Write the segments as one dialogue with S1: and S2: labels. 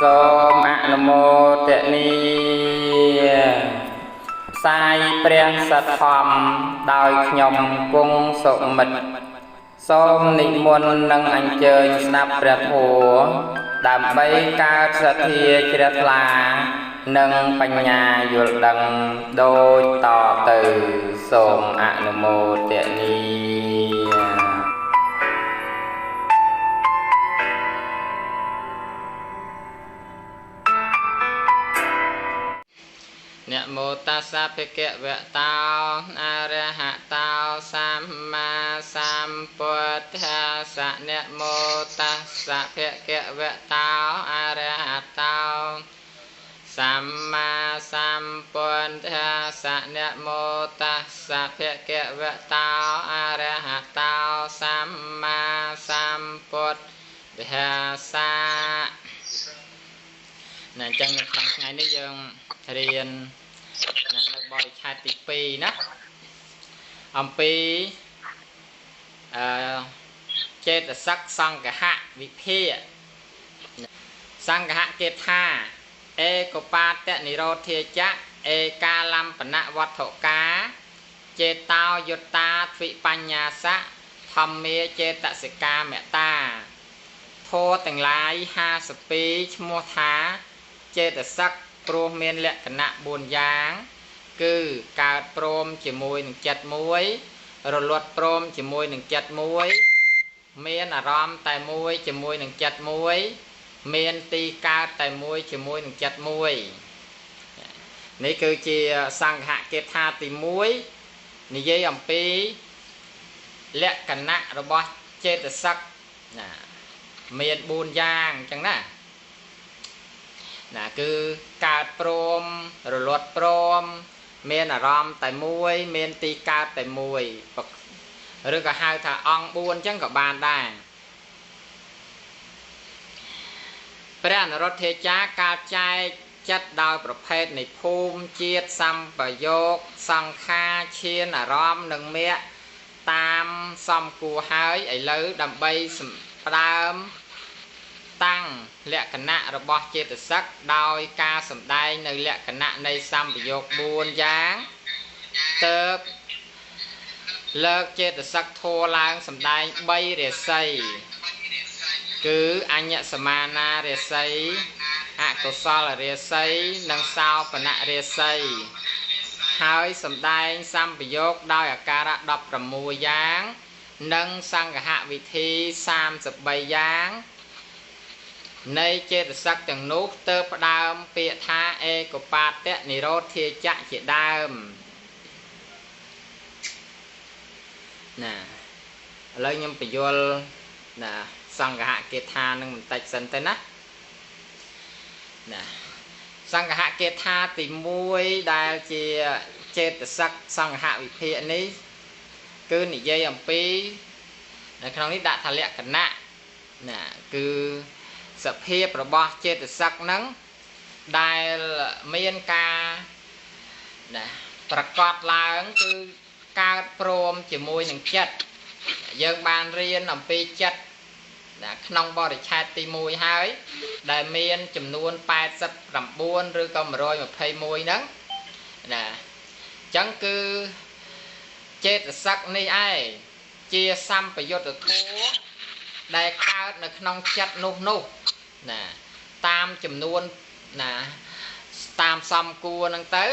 S1: សូមអនុមោទនីផ្សាយព្រះសទ្ធធម្មដោយខ្ញុំគង់សុមិត្តសូមនិមន្តនិងអញ្ជើញស្ដាប់ព្រះធម៌ដើម្បីកើតសទ្ធាជ្រះថ្លានិងបញ្ញាយល់ដឹងដូចតទៅសូមអនុមោទនីนะโมตัสสะภะคะวะโตอะระหะโตสัมมาสัมพุทธัสสะนะโมตัสสะภะคะวะโตอะระหะโตสัมมาสัมพุทธัสสะนะโมตัสสะภะคะวะโตอะระหะโตสัมมาสัมพุทธัสสะណាអញ្ចឹងនៅក្នុងថ្ងៃនេះយើងរៀននៅបរិឆេទទី2ណាអំពីចេតសិកសង្កហៈវិភាសង្កហៈគេថាអេកបាតនិរោធាចៈអេកាលំបនវត្ថុកាចេតោយុត្តាទ្វិបញ្ញាសៈធម្មេចេតសិកាមេតាធម៌ទាំងឡាយ52ឈ្មោះថាចេតសិកព្រោះមានលក្ខណៈ4យ៉ាងគឺកើតព្រមជាមួយនឹងចិត្តមួយរលត់ព្រមជាមួយនឹងចិត្តមួយមានអារម្មណ៍តែមួយជាមួយនឹងចិត្តមួយមានទីកើតតែមួយជាមួយនឹងចិត្តមួយនេះគឺជាសង្ឃៈគេថាទី1និយាយអំពីលក្ខណៈរបស់ចេតសិកណាមាន4យ៉ាងអញ្ចឹងណាគឺកើតព្រមរលត់ព្រមមានអារម្មណ៍តែមួយមានទីកើតតែមួយឬក៏ហៅថាអង្គ4អញ្ចឹងក៏បានដែរព្រះអនុរុទ្ធេចាការចែកចិត្តដោយប្រភេទនៃភូមិជាតិសម្បយោគសង្ខារឈានអារម្មណ៍និងមគ្គតាមសំគួរហើយឥឡូវដើម្បីផ្ដើមតាំងលក្ខណៈរបស់ចេតសិកដោយការសម្ដែងនៅលក្ខណៈនៃសម្បយោគ4យ៉ាងទើបលើកចេតសិកធัวឡើងសម្ដែង3រាសីគឺអញ្ញសមានារាសីអកុសលរាសីនិងសោបនរាសីហើយសម្ដែងសម្បយោគដោយអាការៈ16យ៉ាងនិងសង្ឃហវិធី33យ៉ាងនៃចេតសិកទាំងនោះទើបផ្ដើមពាក្យថាអេកបាតនិរោធាចៈជាដើមណាឥឡូវខ្ញុំបញ្យល់ណាសង្ឃហគេថានឹងបន្តិចសិនទៅណាសង្ឃហគេថាទី1ដែលជាចេតសិកសង្ឃហវិភាគនេះគឺនិយាយអំពីនៅក្នុងនេះដាក់ថាលក្ខណៈណាគឺសភាពរបស់ចេតសិកហ្នឹងដែលមានការប្រកបឡើងគឺកើតព្រមជាមួយនឹងចិត្តយើងបានរៀនអំពីចិត្តក្នុងបរិឆេទទី1ហើយដែលមានចំនួន89ឬក៏121ហ្នឹងណាអញ្ចឹងគឺចេតសិកនេះឯងជាសម្បយុទ្ធធម៌ដែលកើតនៅក្នុងចិត្តនោះណាតាមចំនួនណាតាមសំគួរហ្នឹងទៅ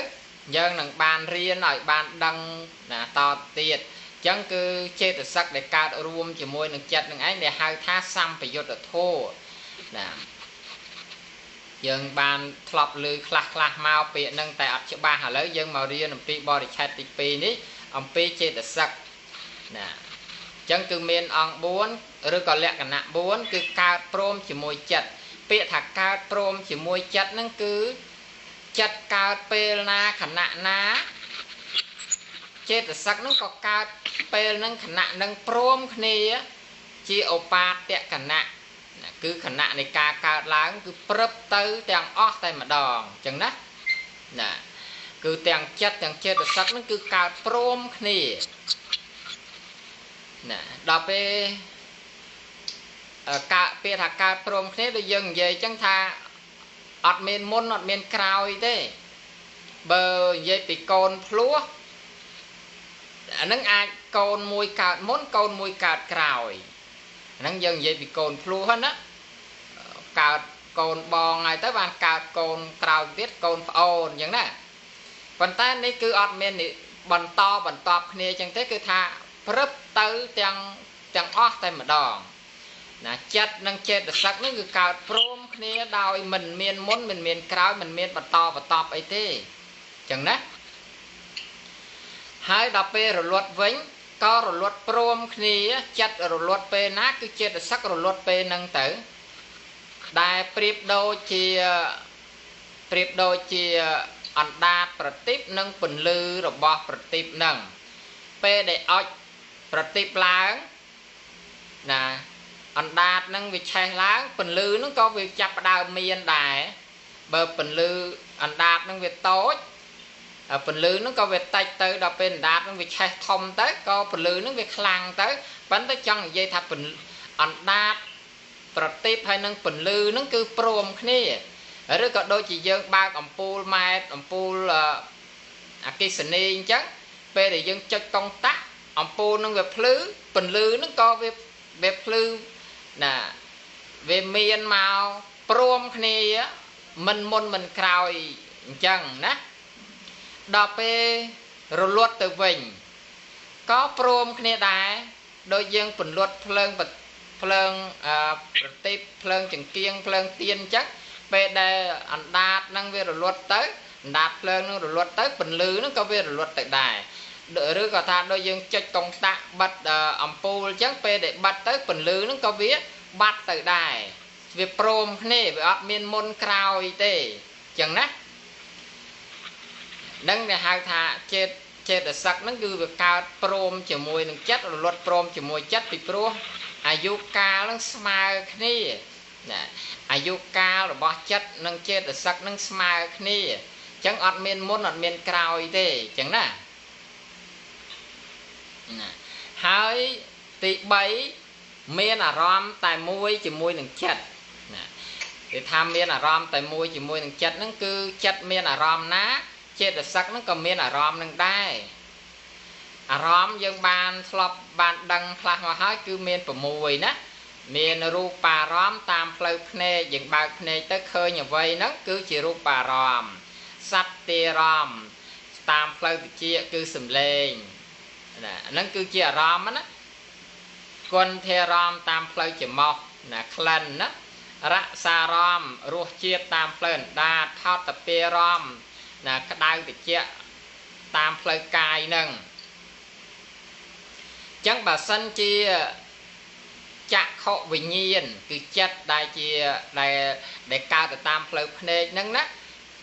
S1: យើងនឹងបានរៀនឲ្យបានដឹងណាតទៀតអញ្ចឹងគឺចេតសិកដែលកើតរួមជាមួយនឹងចិត្តនឹងឯងដែលហៅថាសម្បយុទ្ធធម៌ណាយើងបានធ្លាប់ឮខ្លះមកពាក្យហ្នឹងតែអត់ច្បាស់ឥឡូវយើងមករៀនអំពីបរិឆេទទី2នេះអំពីចេតសិកណាអញ្ចឹងគឺមានអង្គ4ឬក៏លក្ខណៈ4គឺកើតព្រមជាមួយចិត្តពាក្យថាកើតព្រមជាមួយចិត្តហ្នឹងគឺចិត្តកើតពេលណាខណៈណាចេតសិកហ្នឹងក៏កើតពេលហ្នឹងខណៈហ្នឹងព្រមគ្នាជាឧបាទកណៈគឺខណៈនៃការកើតឡើងគឺព្រឹបទៅទាំងអស់តែម្ដងអញ្ចឹងណាគឺទាំងចិត្តទាំងចេតសិកហ្នឹងគឺកើតព្រមគ្នាដល់ពេលកើតពាក្យថាកើតព្រមគ្នាដូចយើងនិយាយអញ្ចឹងថា อดเมนมุนอดเมนกราวอีเต้เบอร์เย่ปีโกนพลัวอันนั้นอาจโกนมวยกาดมุนโกนมวยกาดกราวอันนั้นยังเย่ปีโกนพลัวฮะนะกาดโกนบองไงแต่บางกาดโกนกราวเวทโกนโอนอย่างนั้นปัจจัยนี้คืออดเมนนี่บรรทอบรรทอบเนี่ยจังเต้คือท่าพรึบตื้อจังอ้อแต่มาดองนะจัดนังเจตสักนั่นคือการพร้อมเนี่ยดาวมันเมียนมุนมันเมียนกราวมันเมียนบรรทอบไอ้เต้จังนะหายดับเปรลวดเว้งก็รลวดพร้อมเนี่ยจัดรลวดเปนักคือเจตสักรลวดเปนังเต๋อได้เปรียบโดยเชียอันดาประติบนังปุ่นลือระบอบประติบนังเปได้อดประติบล้างนะอันดานังวิชัยล้างปุ่นลือนังก็วิจับดาวเมียนได้เบอร์ปุ่นลืออันดานังวิโต้ปุ่นลือนังก็วิไตเตอร์ดาวเป็นดานังวิชัยทอมเตอร์ก็ปุ่นลือนังวิคลังเตอร์ปันเตอร์จังยัยทับปุ่นอันดาประติบให้นังปุ่นลือนังคือโปรมนี่หรือก็โดยchỉ dương ba ông pul mai ông pul cái sân ninh chắc về để dương cho công tác ông pul nó về phứ phần lư nó có về phứ nè về miền màu prom này á mình môn mình cào chẳng nè đọc về rồi luật từ vịnh có prom này đài đôi dương phần luật phơn tiếp phơn chừng kiêng phơn tiên chắc về đây anh đạt năng về rồi luật tới đạt lên nó rồi luật tới bình lư nó có về rồi luật tại đài đợi rứa có tha đôi dương cho công tác bắt ông pol chắc về để bắt tới bình lư nó có viết bắt tại đài về prom này về admin môn crowd y tế chẳng nè nâng để hai thà chết để sắc nó cứ việc cao prom chỉ mùi đừng chất rồi luật prom chỉ mùi chất bị pro ayuka nó smile này nèอายุกาหรือบอจัดนังเจตสักนังสมาร์นี่จังอดเมียนมุนอดเมียนกราวอีเต้จังนะหายติใบเมียนอารมณ์แต่มวยจีมวยหนึ่งจัดđể thamเมียนอารมณ์แต่มวยจีมวยหนึ่งจัดนั่นคือจัดเมียนอารมณ์นะเจตสักนั่นก็เมียนอารมณ์นั่งได้อารมณ์ยังบานสลับบานดังพลามาหายคือเมียนประมวยนะเมียนรูปารอมตามเพลย์เพเนอย่างบางเพเนตเคยอย่างไว้นั่นคือจิรูปารอมสัตเตรอมตามเพลย์เจียคือสมเลงนั่นคือเจียรอมนะกวนเทรอมตามเพลย์จมอกนะคลันนะรักษารอมรูเจียตามเพลย์ดาทอดตะเปรอมนะกระดาษเจียตามเพลย์กายนั่งจังบาสันเจียจะเข้าวิญญาณคือจัดได้เจียได้กาวแต่ตามเพลย์เพลย์นั่งนะ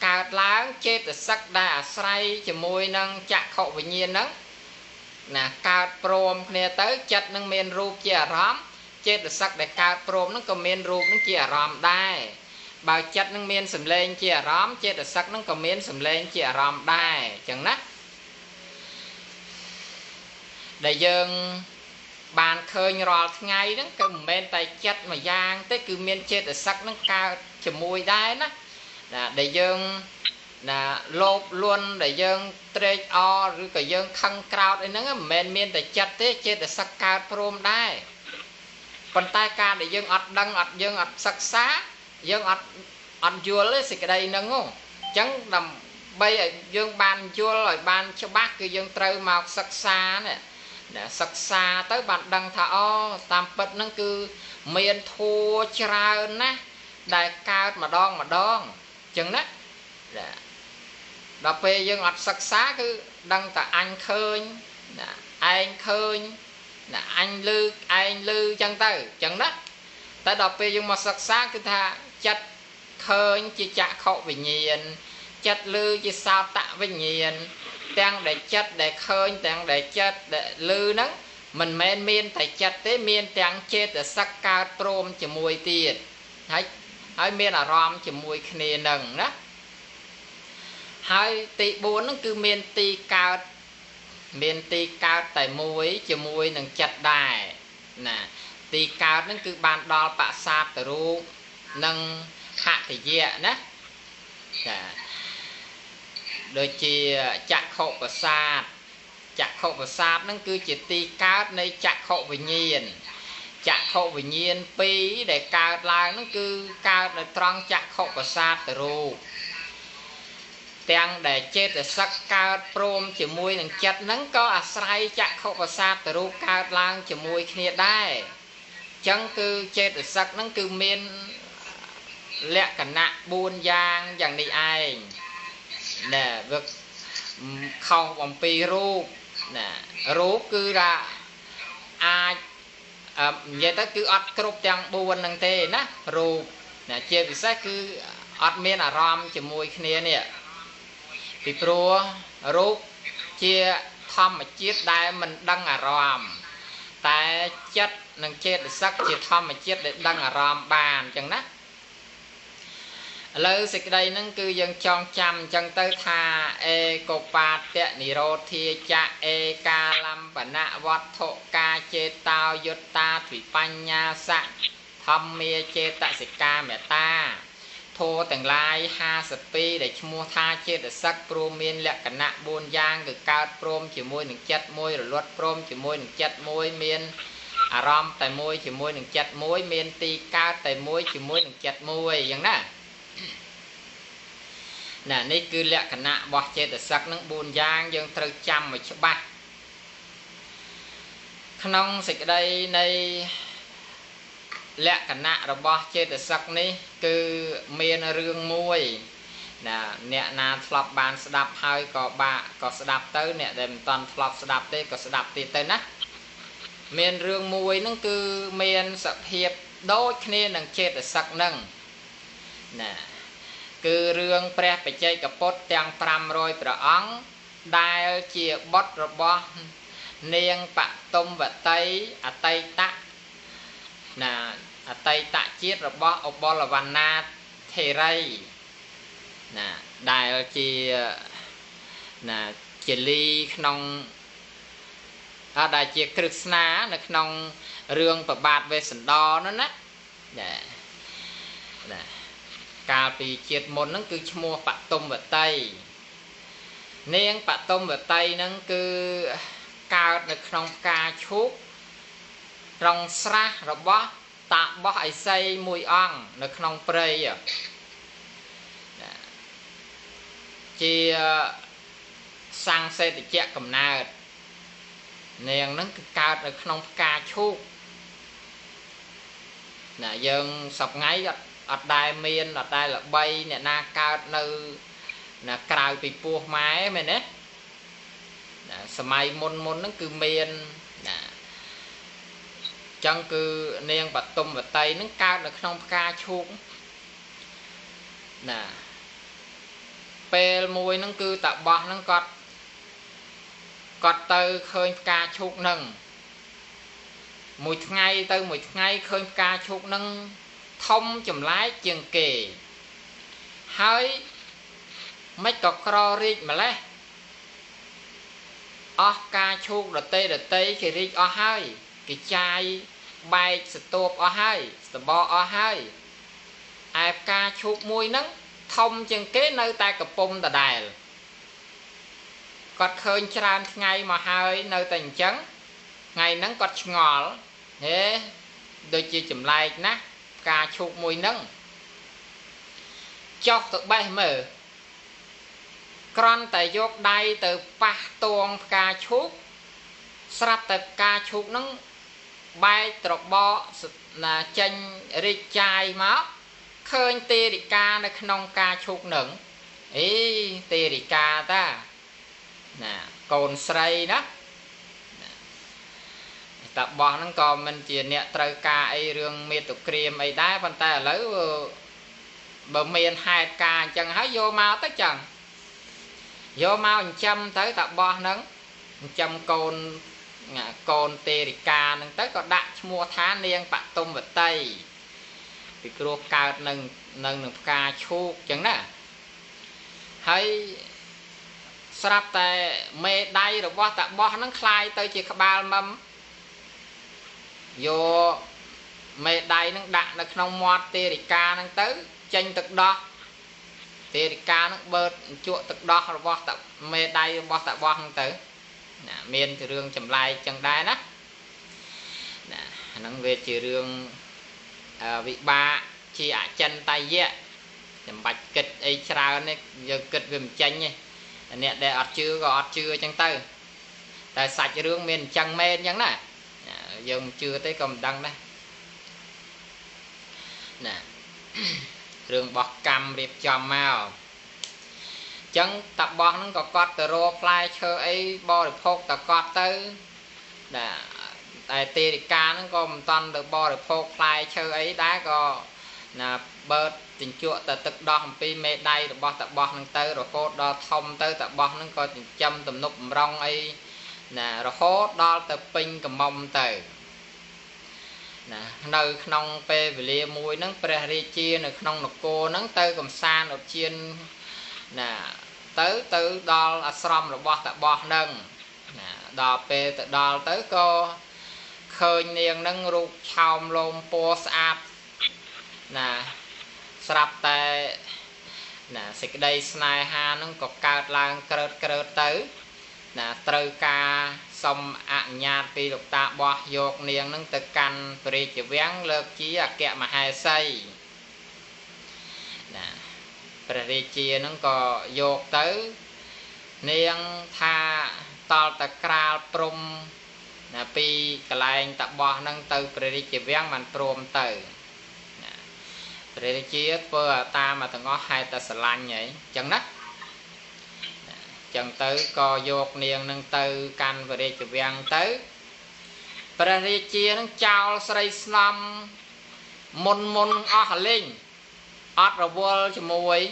S1: กาวล้างเจตสักได้อาศัยจมวยนั่งจะเข้าวิญญาณนั่งนะกาวโปรมเนี่ยเต๋อจัดนั่งเมนรูปเจียร้อมเจตสักได้กาวโปรมนั่งก็เมนรูปนั่งเจียร้อมได้บ่าวจัดนั่งเมนสำเลงเจียร้อมเจตสักนั่งก็เมนสำเลงเจียร้อมได้จังนะได้ยังบานเคยรอไงนั่นก็เมนแต่จัดมาย่างแต่คือเมนเจตสักนั่งกาวจมวยได้นะได้ยังโลบล้วนได้ยังเตรจอหรือก็ยังคังกราวไอ้นั่นเมนแต่จัดเตเจตสักกาวพรมได้คนใต้การได้ยังอัดดังอัดยังอัดสักษายังอัดยัวเลยสิกระไดนั่งงจังดำใบยังบานยัวลอยบานชบักคือยังเตยมาสักษาเนี่ยสักษาเตยบานดังท่าอ้อตามปิดนั่นคือเมียนทัวจรานะได้กาวมาดองจังนะดับไปยังอัดสักษาคือดังแต่อันเคยอันเคยอันลือจังเตยจังนะแต่ดับไปยังมาสักษาคือท่าจัดเคยจีจะเข้าวิญญาณจัดลือจีสาวตะวิญญาณแต่งได้จัดได้เคยแต่งได้จัดได้ลือนั้นมันเมียนแต่จัดเตเมียนแต่งเจตแต่สักกาโปรมจะมวยตีดให้เมียนอารมณ์จะมวยคเนหนึ่งนะให้ตีบุญนั่นคือเมียนตีกาแต่มวยจะมวยหนึ่งจัดได้นะตีกานั่นคือบานดอลปะซาตรูนังขะติเยะนะ โดยជាចក្ខុប្រសាទចក្ខុប្រសាទហ្នឹងគឺជាទីកើតនៃចក្ខុវិញ្ញាណចក្ខុវិញ្ញាណ2ដែលកើតឡើងហ្នឹងគឺកើតនៅត្រង់ចក្ខុប្រសាទរូបទាំងដែលចេតសិកកើតព្រមជាមួយនឹងចិត្តហ្នឹងក៏អាស្រ័យចក្ខុប្រសាទរូបកើតឡើងជាមួយគ្នាដែរអញ្ចឹងគឺចេតសិកហ្នឹងគឺមានលក្ខណៈ4យ៉ាងនេះឯងណាវាខុសអំពីរូបណារូបគឺថាអាចនិយាយទៅគឺអត់គ្រប់ទាំង4ហ្នឹងទេណារូបណាជាពិសេសគឺអត់មានអារម្មណ៍ជាមួយគ្នានេះពីព្រោះរូបជាធម្មជាតិដែលមិនដឹងអារម្មណ៍តែចិត្តនិងចេតសិកជាធម្មជាតិដែលដឹងអារម្មណ៍បានអញ្ចឹងណាឥឡូវសេចក្តីហ្នឹងគឺយើងចងចាំអញ្ចឹងទៅថាអេកោបាតៈនិរោធាចៈអេកាលំបនៈវត្ថុកាចេតោយុត្តាទ្វិបញ្ញាសៈធម្មាចេតសិកាមេតាធម៌ទាំងឡាយ52ដែលឈ្មោះថាចេតសិកព្រមមានលក្ខណៈ4យ៉ាងគឺកើតព្រមជាមួយនឹងចិត្តមួយរលត់ព្រមជាមួយនឹងចិត្តមួយមានអារម្មណ៍តែមួយជាមួយនឹងចិត្តមួយមានទីកើតតែមួយជាមួយនឹងចិត្តមួយអញ្ចឹងណានេះគឺលក្ខណៈរបស់ចេតសិកនឹង4យ៉ាងយើងត្រូវចាំឲ្យច្បាស់ក្នុងសេចក្តីនៃលក្ខណៈរបស់ចេតសិកនេះគឺមានរឿងមួយអ្នកណាធ្លាប់បានស្ដាប់ហើយក៏ស្ដាប់ទៅអ្នកដែលមិនទាន់ធ្លាប់ស្ដាប់ទេក៏ស្ដាប់ទៀតទៅណាមានរឿងមួយហ្នឹងគឺមានសភាពដូចគ្នានឹងចេតសិកហ្នឹងណាគឺរឿងព្រះបច្ចេកពុទ្ធទាំង500ព្រះអង្គដែលជាបុត្ររបស់នាងបតុមវតីអតីតអតីតជាតិរបស់ឧបលវណ្ណាថេរីដែលជាលីក្នុងដែលជាគ្រឹស្នានៅក្នុងរឿងប្របាទវេស្សន្តរនោះណាកាលពីជាតិមុនហ្នឹងគឺឈ្មោះបតុមវតីនាងបតុមវតីហ្នឹងគឺកើតនៅក្នុងផ្កាឈូកត្រង់ស្រះរបស់តាបោះឥសីមួយអង្គនៅក្នុងព្រៃជាសង្សេតជៈកំណើតនាងហ្នឹងគឺកើតនៅក្នុងផ្កាឈូកយើងសប្ងៃអត់ដែលមានអត់ដែលល្បីអ្នកណាកើតនៅក្រៅពីពោះម៉ែមែនទេសម័យមុនហ្នឹងគឺមានចឹងគឺនាងបតុមវតីហ្នឹងកើតនៅក្នុងផ្កាឈូកពេលមួយហ្នឹងគឺតាបោះហ្នឹងគាត់ទៅឃើញផ្កាឈូកហ្នឹងមួយថ្ងៃទៅមួយថ្ងៃឃើញផ្កាឈូកហ្នឹងធំចម្លែកជាងគេហើយមិនក៏ក្ររីកម្លេះអស់ផ្កាឈូកដតីគេរីកអស់ហើយគេចាយបែកស្ទូបអស់ហើយស្បអស់ហើយឯផ្កាឈូកមួយហ្នឹងធំជាងគេនៅតែកំពុំដដែលគាត់ឃើញច្រើនថ្ងៃមកហើយនៅតែអញ្ចឹងថ្ងៃហ្នឹងគាត់ឆ្ងល់ដូចជាចម្លែកណាស់ផ្កាឈូកមួយហ្នឹងចុះទៅបេះមើលគ្រាន់តែយកដៃទៅប៉ះតួងផ្កាឈូកស្រាប់តែផ្កាឈូកហ្នឹងបែកត្របកចេញរីកចាយមកឃើញទេរិកានៅក្នុងផ្កាឈូកហ្នឹងទេរិកាតាកូនស្រីណាតាបោះហ្នឹងក៏មិនជាអ្នកត្រូវការអីរឿងមេតុក្រាមអីដែរប៉ុន្តែឥឡូវបើមានហេតុការអញ្ចឹងហើយយកមកទៅចឹងយកមកចិញ្ចឹមទៅតាបោះហ្នឹងចិញ្ចឹមកូនទេរិកាហ្នឹងទៅក៏ដាក់ឈ្មោះថានាងបតុមវតីពីព្រោះកើតនឹងផ្កាឈូកចឹងណាហើយស្រាប់តែមេដៃរបស់តាបោះហ្នឹងคล้ายទៅជាក្បាលមុំយកមេដៃហ្នឹងដាក់នៅក្នុងមាត់ទេរិកាហ្នឹងទៅចេញទឹកដោះ tê ca nó bớt chuột tật đo rồi bó tập mê đay bó tập bó không tới miền thì rương chầm lại chân đai đó nó về chỉ rương vị ba chi ạ chân tay dẹ chầm bạch kịch ấy trao này giờ kịch về chanh nhé nè để ọt chưa chân tay tại sạch rương miền chân mê nhắn nè giờ chưa tới cầm đăng đây nè rương bọt cầm điệp chòm màu chân tập bọt nó có cọt từ rô fly chơi ấy bò được phốt tập cọt tới nè tại tê đi ca nó có một toàn được bò được phốt fly chơi ấy đá có nè bớt tình chuột từ tức đo một pi mê đay được bọt tập bọt nó tới rồi phốt đo thông tới tập bọt nó có tình châm tầm nút rong ấy nè rồi hốt đo tập pin cầm mông tới nè nơi nông pe về lia mùi nắng pre chia nơi nông nọc cô nắng tới cầm san ở chiên nè tới từ đo ashram rồi bọt tập bọt nâng nè đo pe tự đo tới cô khơi niềng nâng rụt chòm lôm po sạp nè sạp tại nè xịt đây snai ha nó có cao lang krơ tới nè trừ ca xong ạ nhạt vì lục tạ bọt dột niềng nâng tự căn vì chỉ vén lợp chí kẹ mà hai xây nè vì chia nó có dột tới niềng tha tol ta kral prum nè pi cái lại tập bọt nâng từ vì chỉ vén mình prum từ vì chia vừa ta mà thằng ngó hai ta sờ lanh vậy chẳng nát chẳng tới co dột niềng nâng từ căn và để chụp vàng tới và chia nó chào sợi sном môn ở linh ở rồi vô cho mùi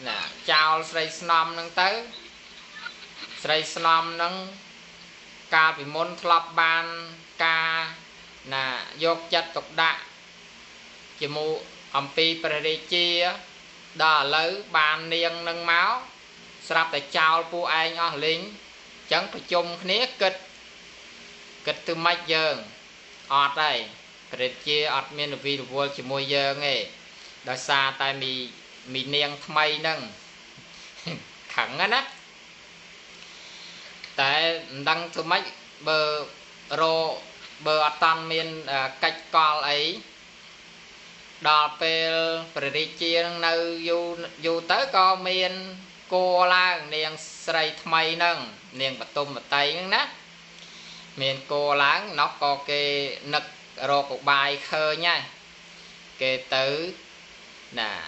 S1: nè chào sợi snom nâng tới sợi snom nâng ca bị môn thọp ban ca nè dột chất tục đạ chỉ mù ông pi và chia đó lấy bàn niềng nâng máu sắp tại chào pu anh ở lính chẳng phải chung khné kịch từ mạch giờ ọt đây phải chia ọt miền vì vô chỉ môi giờ nghe đó xa tại mì niềng thay nâng khẳng á tại đăng từ mạch bờ rô bờ ọt tan miền cách co ấy đò pe phải chia nơi dù tới co miền cô la niềng sợi thay nâng niềng bật tôm bật tay nâng nát miền cô láng nó có cái nực rô của bài khơi nha cái tử nè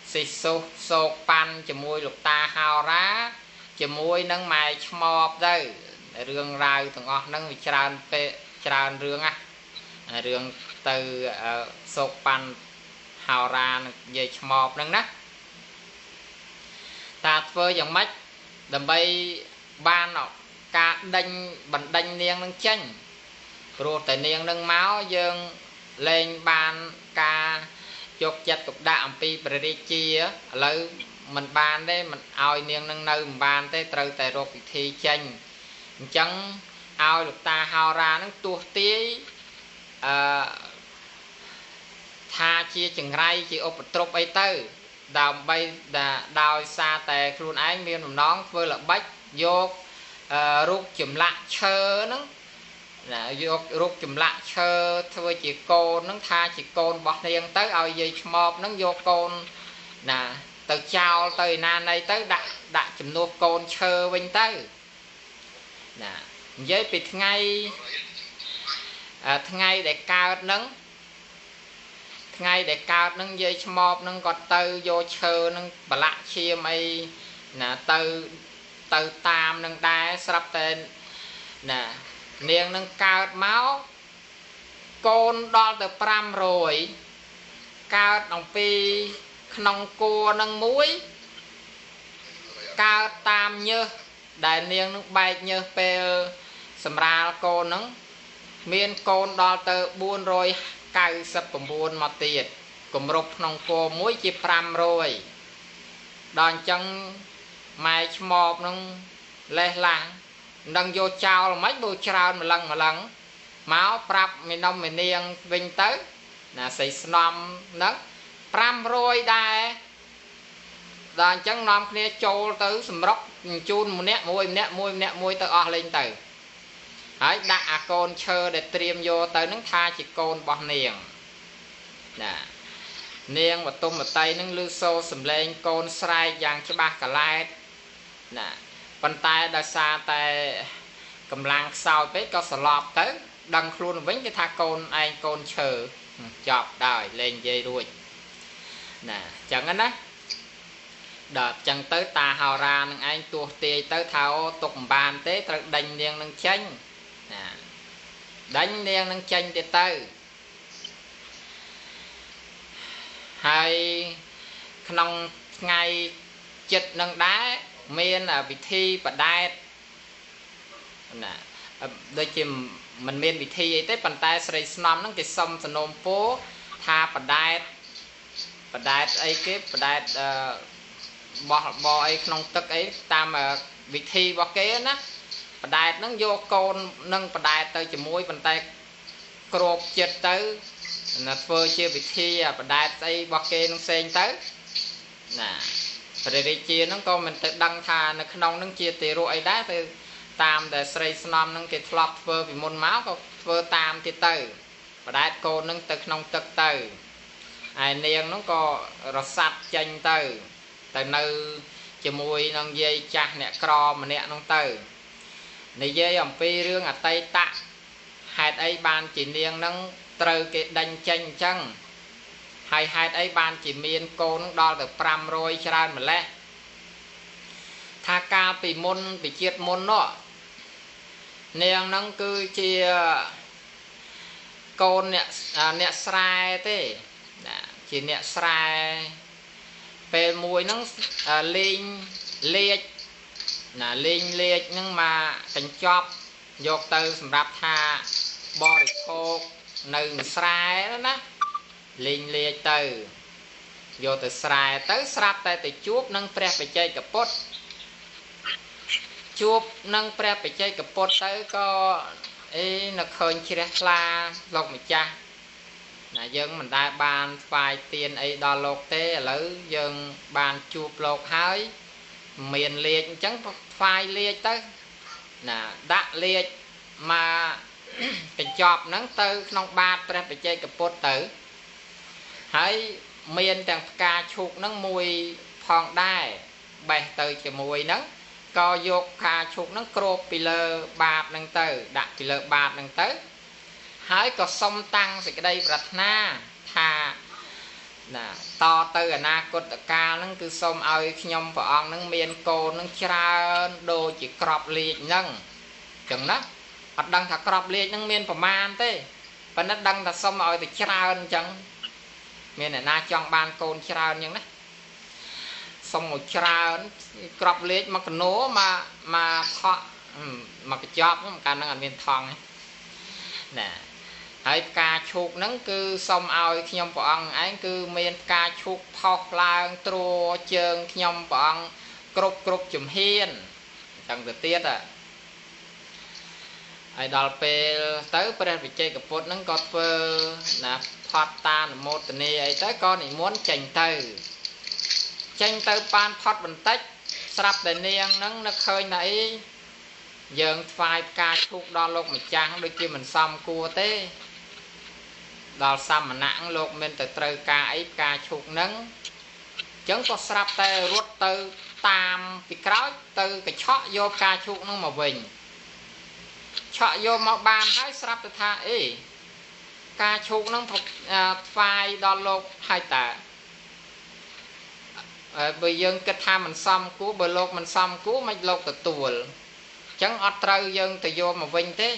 S1: xì xô xô pan cho mùi lục ta hào rá cho mùi nâng mày chmọp đây rương rau thằng ngọt nâng tràn rương á rương từ xô pan hào ra về chmọp nâng nát ta phơi dòng mắt đầm bay ban nó cả đanh bẩn đanh niềng nâng chanh rồi tại niềng nâng máu dương lên ban ca chốt chặt cục đạm pi bể chia lấy mình ban đấy mình ao niềng nâng nơi mình ban tới từ tại rồi bị thi chanh chẳng ao được ta hao ra nó tua tí tha chia chừng ray chỉ ốp trục ấy tới đào bay đào xa tại luôn ái miền nón với là bách vô rút chùm lạ chơ nó là rút chùm lạ chơ thôi chỉ cô nó tha chỉ côn bọt niềng tới ao dây mọp nó vô côn nè từ chào từ na này tới đặt chùm nuốt côn chơ bên tới nè với bị ngay để cao nắng ngay để cao nâng dây mọp nâng còn từ vô chơ nâng bà lạ chia mây nè từ tam nâng đá sắp tên nè niềng nâng cao máu côn đo từ pram rồi cao đồng pi nông cua nâng muối cao tam như đại niềng nâng bạch như pe sầm ra cô nâng miền côn đo từ buôn rồi cao sập cùng buôn mà tiệt cùng rục nông cua muối chỉ pram rồi đòn chân mai chmọp nâng lê làng nâng vô chào là mấy bố chào một lần máu prap mình nông mình niêng vinh tới là xây snom nấc pram rồi đài đàn chẳng nằm kia trâu tới sầm róc chun một nét môi tới ở lên từ hãy đặt con chơi để tiêm vô tới nâng tha chỉ con bọc niềng nè niềng mà tung một tay nâng lưu xô sầm lên con sai dàng cho ba cả lai nè bàn tay đã xa tay cầm lang sau tới có sờ lọp tới đằng luôn với cái tha con anh con chờ chọc đời lên dây đuôi nè chẳng anh á đợt chẳng tới ta hào ra nâng anh tuột tì tới thao tục bàn tế tới đánh niềng nâng chanh nè đánh niềng nâng chanh thì tới hay nông ngày chật nâng đá miền là vị thi và đai nè đôi khi mình miền vị thi ấy tới bàn tay sợi snom nó cái sông sân nôm phố tha và đai ấy cái và đai bò ấy nông tức ấy tam vị thi bò kế á và đai nó vô con nâng và đai tới chỉ mũi bàn tay cột chật tới là phơi chia vị thi và đai ấy bò kế nó xen tới nè rồi chia nó có mình tự đăng thà nó không nó chia tiền rồi đá từ tam để xây xong nó cái flop phơi vì môn máu có phơi tam thì từ và đá cô nó từ không tức từ ai niên nó có rọt sạch chanh từ nơi chỉ mùi nó dây chặt nè cro mà nè nó từ này dây ông phi rương ở tây tạ hai ấy ban chỉ niên nó từ cái đánh chanh chân hai ấy ban chỉ miên cô nó đo được pram rồi cho ra mà lẽ tha ca bị môn bị chết môn nó niềng nó cứ chia con nè srai thế chỉ nè srai về mùi nó linh liệt là linh liệt nhưng mà thành chóp dọc từ sầm rạp tha bò đi khô nơi srai đó nè linh liệt từ vô từ sài tới sạp tay từ chuột nâng pre phải chơi cặp pot chuột nâng pre phải chơi cặp pot tới có ấy nó khơi chia la lộc một cha là dân mình đã bàn vài tiền ấy đo lộc thế lỡ dân bàn chuột lộc hái miền liệt chẳng phai liệt tới là đã liệt mà cái chọp nắng tới nông ba pre phải chơi cặp pot tử hãy miền tàng ca chụp nó mùi phong đai bè từ chỉ mùi nó co vô ca chụp nó crop pillar bạc nâng từ đặt pillar bạc nâng tới hãy có sông tăng thì cái đây bật na thà là to từ na cột ca nó cứ sông ơi nhom vợ nó miền cô nó cha đồ chỉ crop liệt nâng chừng đó hoạt đăng thà crop liệt nó miền của man thế và nó đăng thà sông ơi thì cha chẳng miền này na chọn ban côn chào nhưng đấy xong một chào crop lết mà cái nố mà thọ mà cái job nó một cái nó miền thong ấy nè hãy ca chụp nó cứ xong ao khi nhom bọn ấy cứ miền ca chụp thọc lang trô chơn khi nhom bọn cục chùm hiên chẳng được tiết à ai đào pe tới bây giờ chơi cái pot nó có phơ là thoát tan một này ấy tới con này muốn tranh từ pan thoát bẩn tách sập để nieng nó khơi này dường phai ca chụp đo lục một trang đôi kia mình xong cua té đo xong mà nặng lục mình từ từ ca ấy ca chụp nắng chẳng có sập tay ruột từ tam bị kéo từ cái chọ vô ca chụp nó mà vinh chọ vô mà bàn hãy sắp từ tha ấy ca chụp nó phục phai đo lục hai tạ bây giờ cái tham mình xong cú bờ lục mình xong cú mấy lục từ tuổi chẳng ở trâu dân từ vô mà vinh thế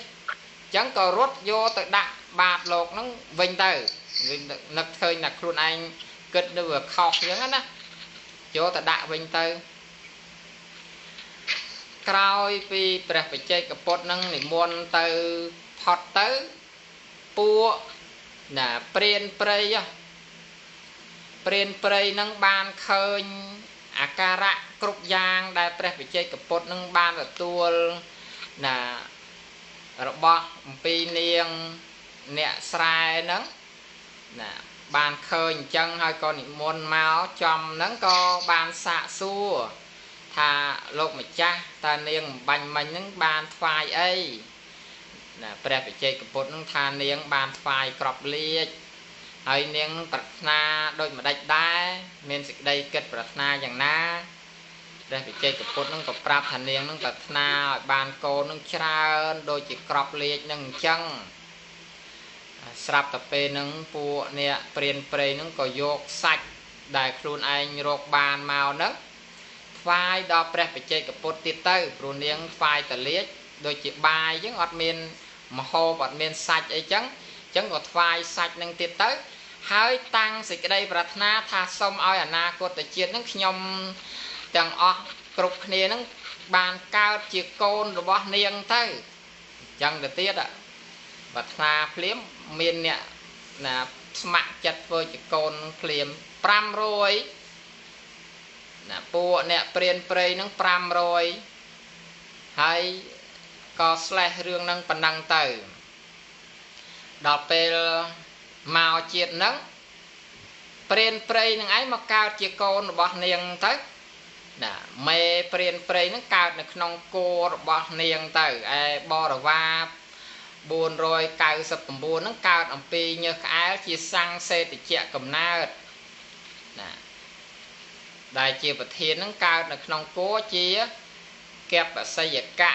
S1: chẳng có rút vô từ đặt bạt lục nó vinh từ nực thời là luôn anh kết nó vừa khóc giống á vô từ đặt vinh từ cày vì bè phải chơi cái pot năng để muôn từ thọt tới pua là prien prey năng ban khơi akara cục giang đại bè phải chơi cái pot năng ban ở tua là bọ pi nieng nẹt sai nắng là បានឃើញអញ្ចឹងហើយក៏និមន្តមកចំហ្នឹងក៏បានសាកសួរថាលោកម្ចាស់តើនាងបាញ់មិញហ្នឹងបានថ្វាយអីណាព្រះបច្ចេកពុទ្ធហ្នឹងថានាងបានថ្វាយក្របលាជហើយនាងប្រាថ្នាដូចម្ដេចដែរមានសេចក្តីគិតប្រាថ្នាយ៉ាងណាព្រះបច្ចេកពុទ្ធហ្នឹងក៏ប្រាប់ថានាងហ្នឹងប្រាថ្នាឲ្យបានកូនហ្នឹងច្រើនដូចជាក្របលាជហ្នឹងអញ្ចឹងស្រាប់តែពេលហ្នឹងពួកអ្នកព្រានព្រៃហ្នឹងក៏យកសាច់ដែលខ្លួនឯងរកបានមកហ្នឹងថ្វាយដល់ព្រះបច្ចេកពុទ្ធទៀតទៅព្រោះនាងថ្វាយតលាជដូចជាបាយអញ្ចឹងអត់មានម្ហូបអត់មានសាច់អីចឹងអញ្ចឹងក៏ថ្វាយសាច់នឹងទៀតទៅហើយតាំងសេចក្តីប្រាថ្នាថាសូមឲ្យអនាគតជាតិនឹងខ្ញុំទាំងអស់គ្រប់គ្នានឹងបានកើតជាកូនរបស់នាងទៅអញ្ចឹងទៅទៀតប្រាថ្នាភ្លាមមានអ្នកណាស្ម័គ្រចិត្តធ្វើជាកូនភ្លាម500ណាពួកអ្នកព្រានព្រៃនឹង500ហើយក៏ស្លេះរឿងនឹងប៉ុណ្ណឹងទៅដល់ពេលមកជាតិហ្នឹងព្រានព្រៃនឹងឯងមកកើតជាកូនរបស់នាងទៅណាមេព្រានព្រៃនឹងកើតនៅក្នុងគោរបស់នាងទៅឯបរិវារ499នឹងកើតអំពីញើសក្អែលជាសង្ឃសេតជៈកំណើតណាដែលជាប្រធាននឹងកើតនៅក្នុងគោជាកេបសយកៈ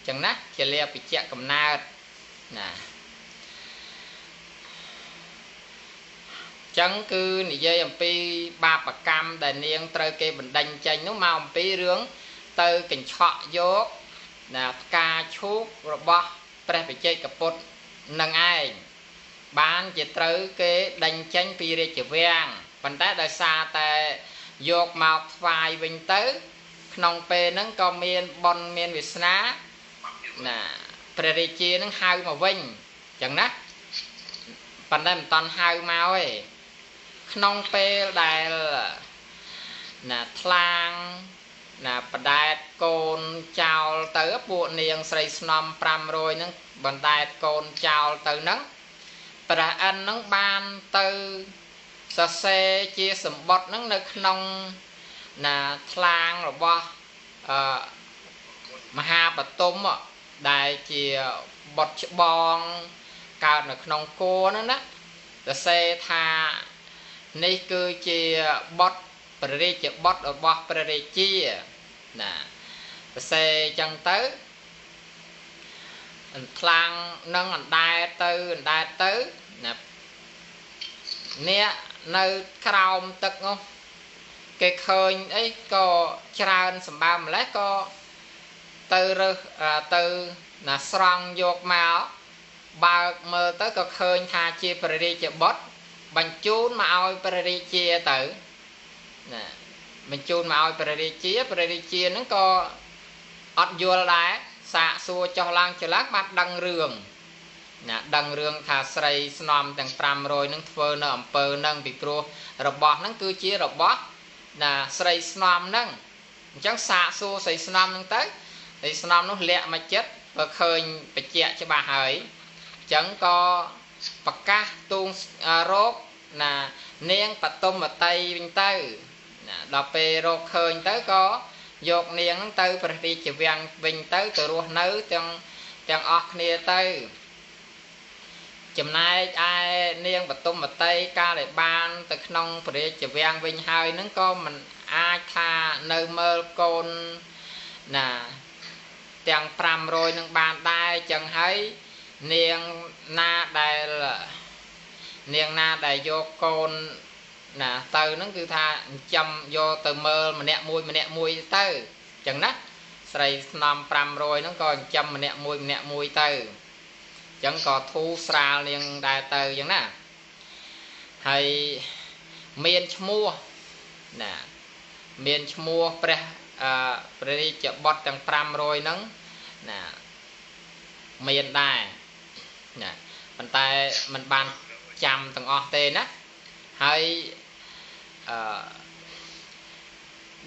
S1: ចឹងណាជាលាភិជ្ជៈកំណើតណាចឹងគឺនិយាយអំពីបាបកម្មដែលនាងត្រូវគេបណ្ដេញចេញនោះមកអំពីរឿងទៅកញ្ឆក់យកណាផ្កាឈូករបស់ព្រះបច្ចេកពុទ្ធនឹងឯងបានជាត្រូវគេដេញចេញពីរាជវាំងប៉ុន្តែដោយសារតែយកមកថ្វាយវិញទៅក្នុងពេលហ្នឹងក៏មានបុណ្យមានវាសនាណាព្រះរាជានឹងហៅមកវិញអញ្ចឹងណាប៉ុន្តែមិនតាន់ហៅមកទេក្នុងពេលដែលណាថ្លាងណាបដែតកូនចោលទៅពួកនាងស្រីស្នំ500ហ្នឹងបណ្ដែតកូនចោលទៅហ្នឹងព្រះអិនហ្នឹងបានទៅសរសេរជាសម្បត្តិហ្នឹងនៅក្នុងណាថ្លាងរបស់មហាបតុមដែលជាបុត្រច្បងកើតនៅក្នុងគោហ្នឹងណាសរសេរថានេះគឺជាបុត្រព្រះរាជបុត្ររបស់ព្រះរាជាណាសរសេរអញ្ចឹងទៅថ្លាងនឹងអណ្ដែតទៅណាអ្នកនៅក្រោមទឹកនោះគេឃើញអីក៏ច្រើនសម្បើម្លេះក៏ទៅរើសទៅណាស្រង់យកមកបើកមើលទៅក៏ឃើញថាជាព្រះរាជបុត្របញ្ជូនមកឲ្យព្រះរាជាទៅណាបញ្ជូនមកឲ្យព្រះរាជាហ្នឹងក៏អត់យល់ដែរសាកសួរចុះឡើងបានដឹងរឿងណាដឹងរឿងថាស្រីស្នំទាំង500នឹងធ្វើនៅអំពើនឹងពីព្រោះរបស់ហ្នឹងគឺជារបស់ណាស្រីស្នំហ្នឹងអញ្ចឹងសាកសួរស្រីស្នំហ្នឹងទៅស្រីស្នំនោះលាក់មកចិត្តបើឃើញបច្ចៈច្បាស់ហើយអញ្ចឹងក៏ប្រកាសទូងរោគណានាងបតុមតីវិញទៅណាដល់ពេលរកឃើញទៅក៏យកនាងហ្នឹងទៅព្រះរាជវាំងវិញទៅរស់នៅទាំងអស់គ្នាទៅចំណែកឯនាងបតុមតីកាលដែលបានទៅក្នុងព្រះរាជវាំងវិញហើយហ្នឹងក៏មិនអាចថានៅមើលកូនណាទាំង500នឹងបានដែរអញ្ចឹងហើយនាងណាដែលយកកូនណាទៅហ្នឹងគឺថាចាំយកទៅមើលម្នាក់មួយទៅអញ្ចឹងណាស្រីស្នំ500ហ្នឹងក៏ចាំម្នាក់មួយទៅអញ្ចឹងក៏ធូរស្រាលនាងដែរទៅអញ្ចឹងណាហើយមានឈ្មោះណាមានឈ្មោះព្រះរាជបុត្រទាំង500ហ្នឹងណាមានដែរណាប៉ុន្តែมันបានចាំទាំងអស់ទេណាហើយ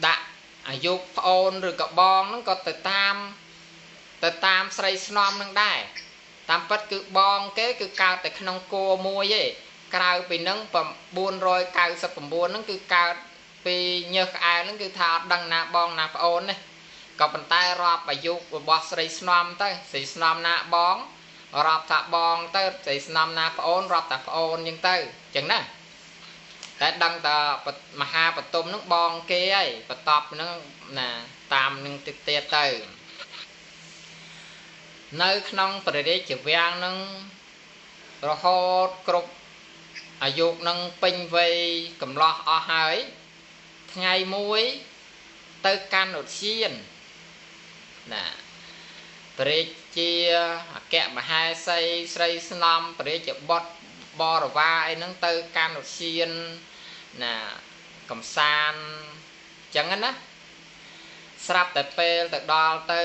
S1: ដាក់អាយុប្អូនឬក៏បងហ្នឹងក៏ទៅតាមស្រីស្នំនឹងដែរតាមពិតគឺបងគេគឺកើតតែក្នុងគោមួយទេ ក្រៅពីនឹង499ហ្នឹងគឺកើតពីញើសក្អែហ្នឹងគឺថាអត់ដឹងណាបងណាប្អូនទេក៏ប៉ុន្តែរាប់អាយុរបស់ស្រីស្នំទៅស្រីស្នំណាបងរាប់ថាបងទៅស្រីស្នំណាប្អូនរាប់ថាប្អូនអញ្ចឹងទៅអញ្ចឹងណាតែដឹងតែមហាបតុមហ្នឹងបងគេហើយបន្ទាប់ហ្នឹងណាតាមនឹងទៀតទៅនៅក្នុងព្រះរាជវាំងហ្នឹងរហូតគ្រប់អាយុនឹងពេញវ័យកំឡោះអស់ហើយថ្ងៃមួយទៅកាន់ឧទ្យានណាព្រះរាជាអគ្គមហេសីស្រីស្នំព្រះរាជបុត្របរិវារអីហ្នឹងទៅកាន់ឧទ្យានណាកំសាន្តអញ្ចឹងណាស្រាប់តែពេលទៅដល់ទៅ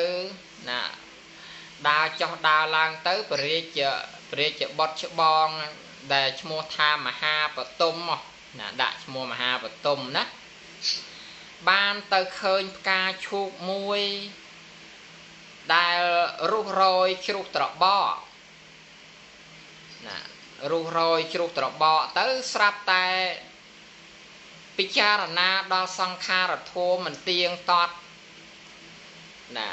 S1: ណាដើរចុះដើរឡើងទៅព្រះរាជបុត្រច្បងដែលឈ្មោះថាមហាបតុមណាដាក់ឈ្មោះមហាបតុមណាបានទៅឃើញផ្កាឈូកមួយដែលរុះរយជ្រុះត្របកណារុះរយជ្រុះត្របកទៅស្រាប់តែពិចារណាដល់សង្ខារធម៌មិនទៀងទាត់ណា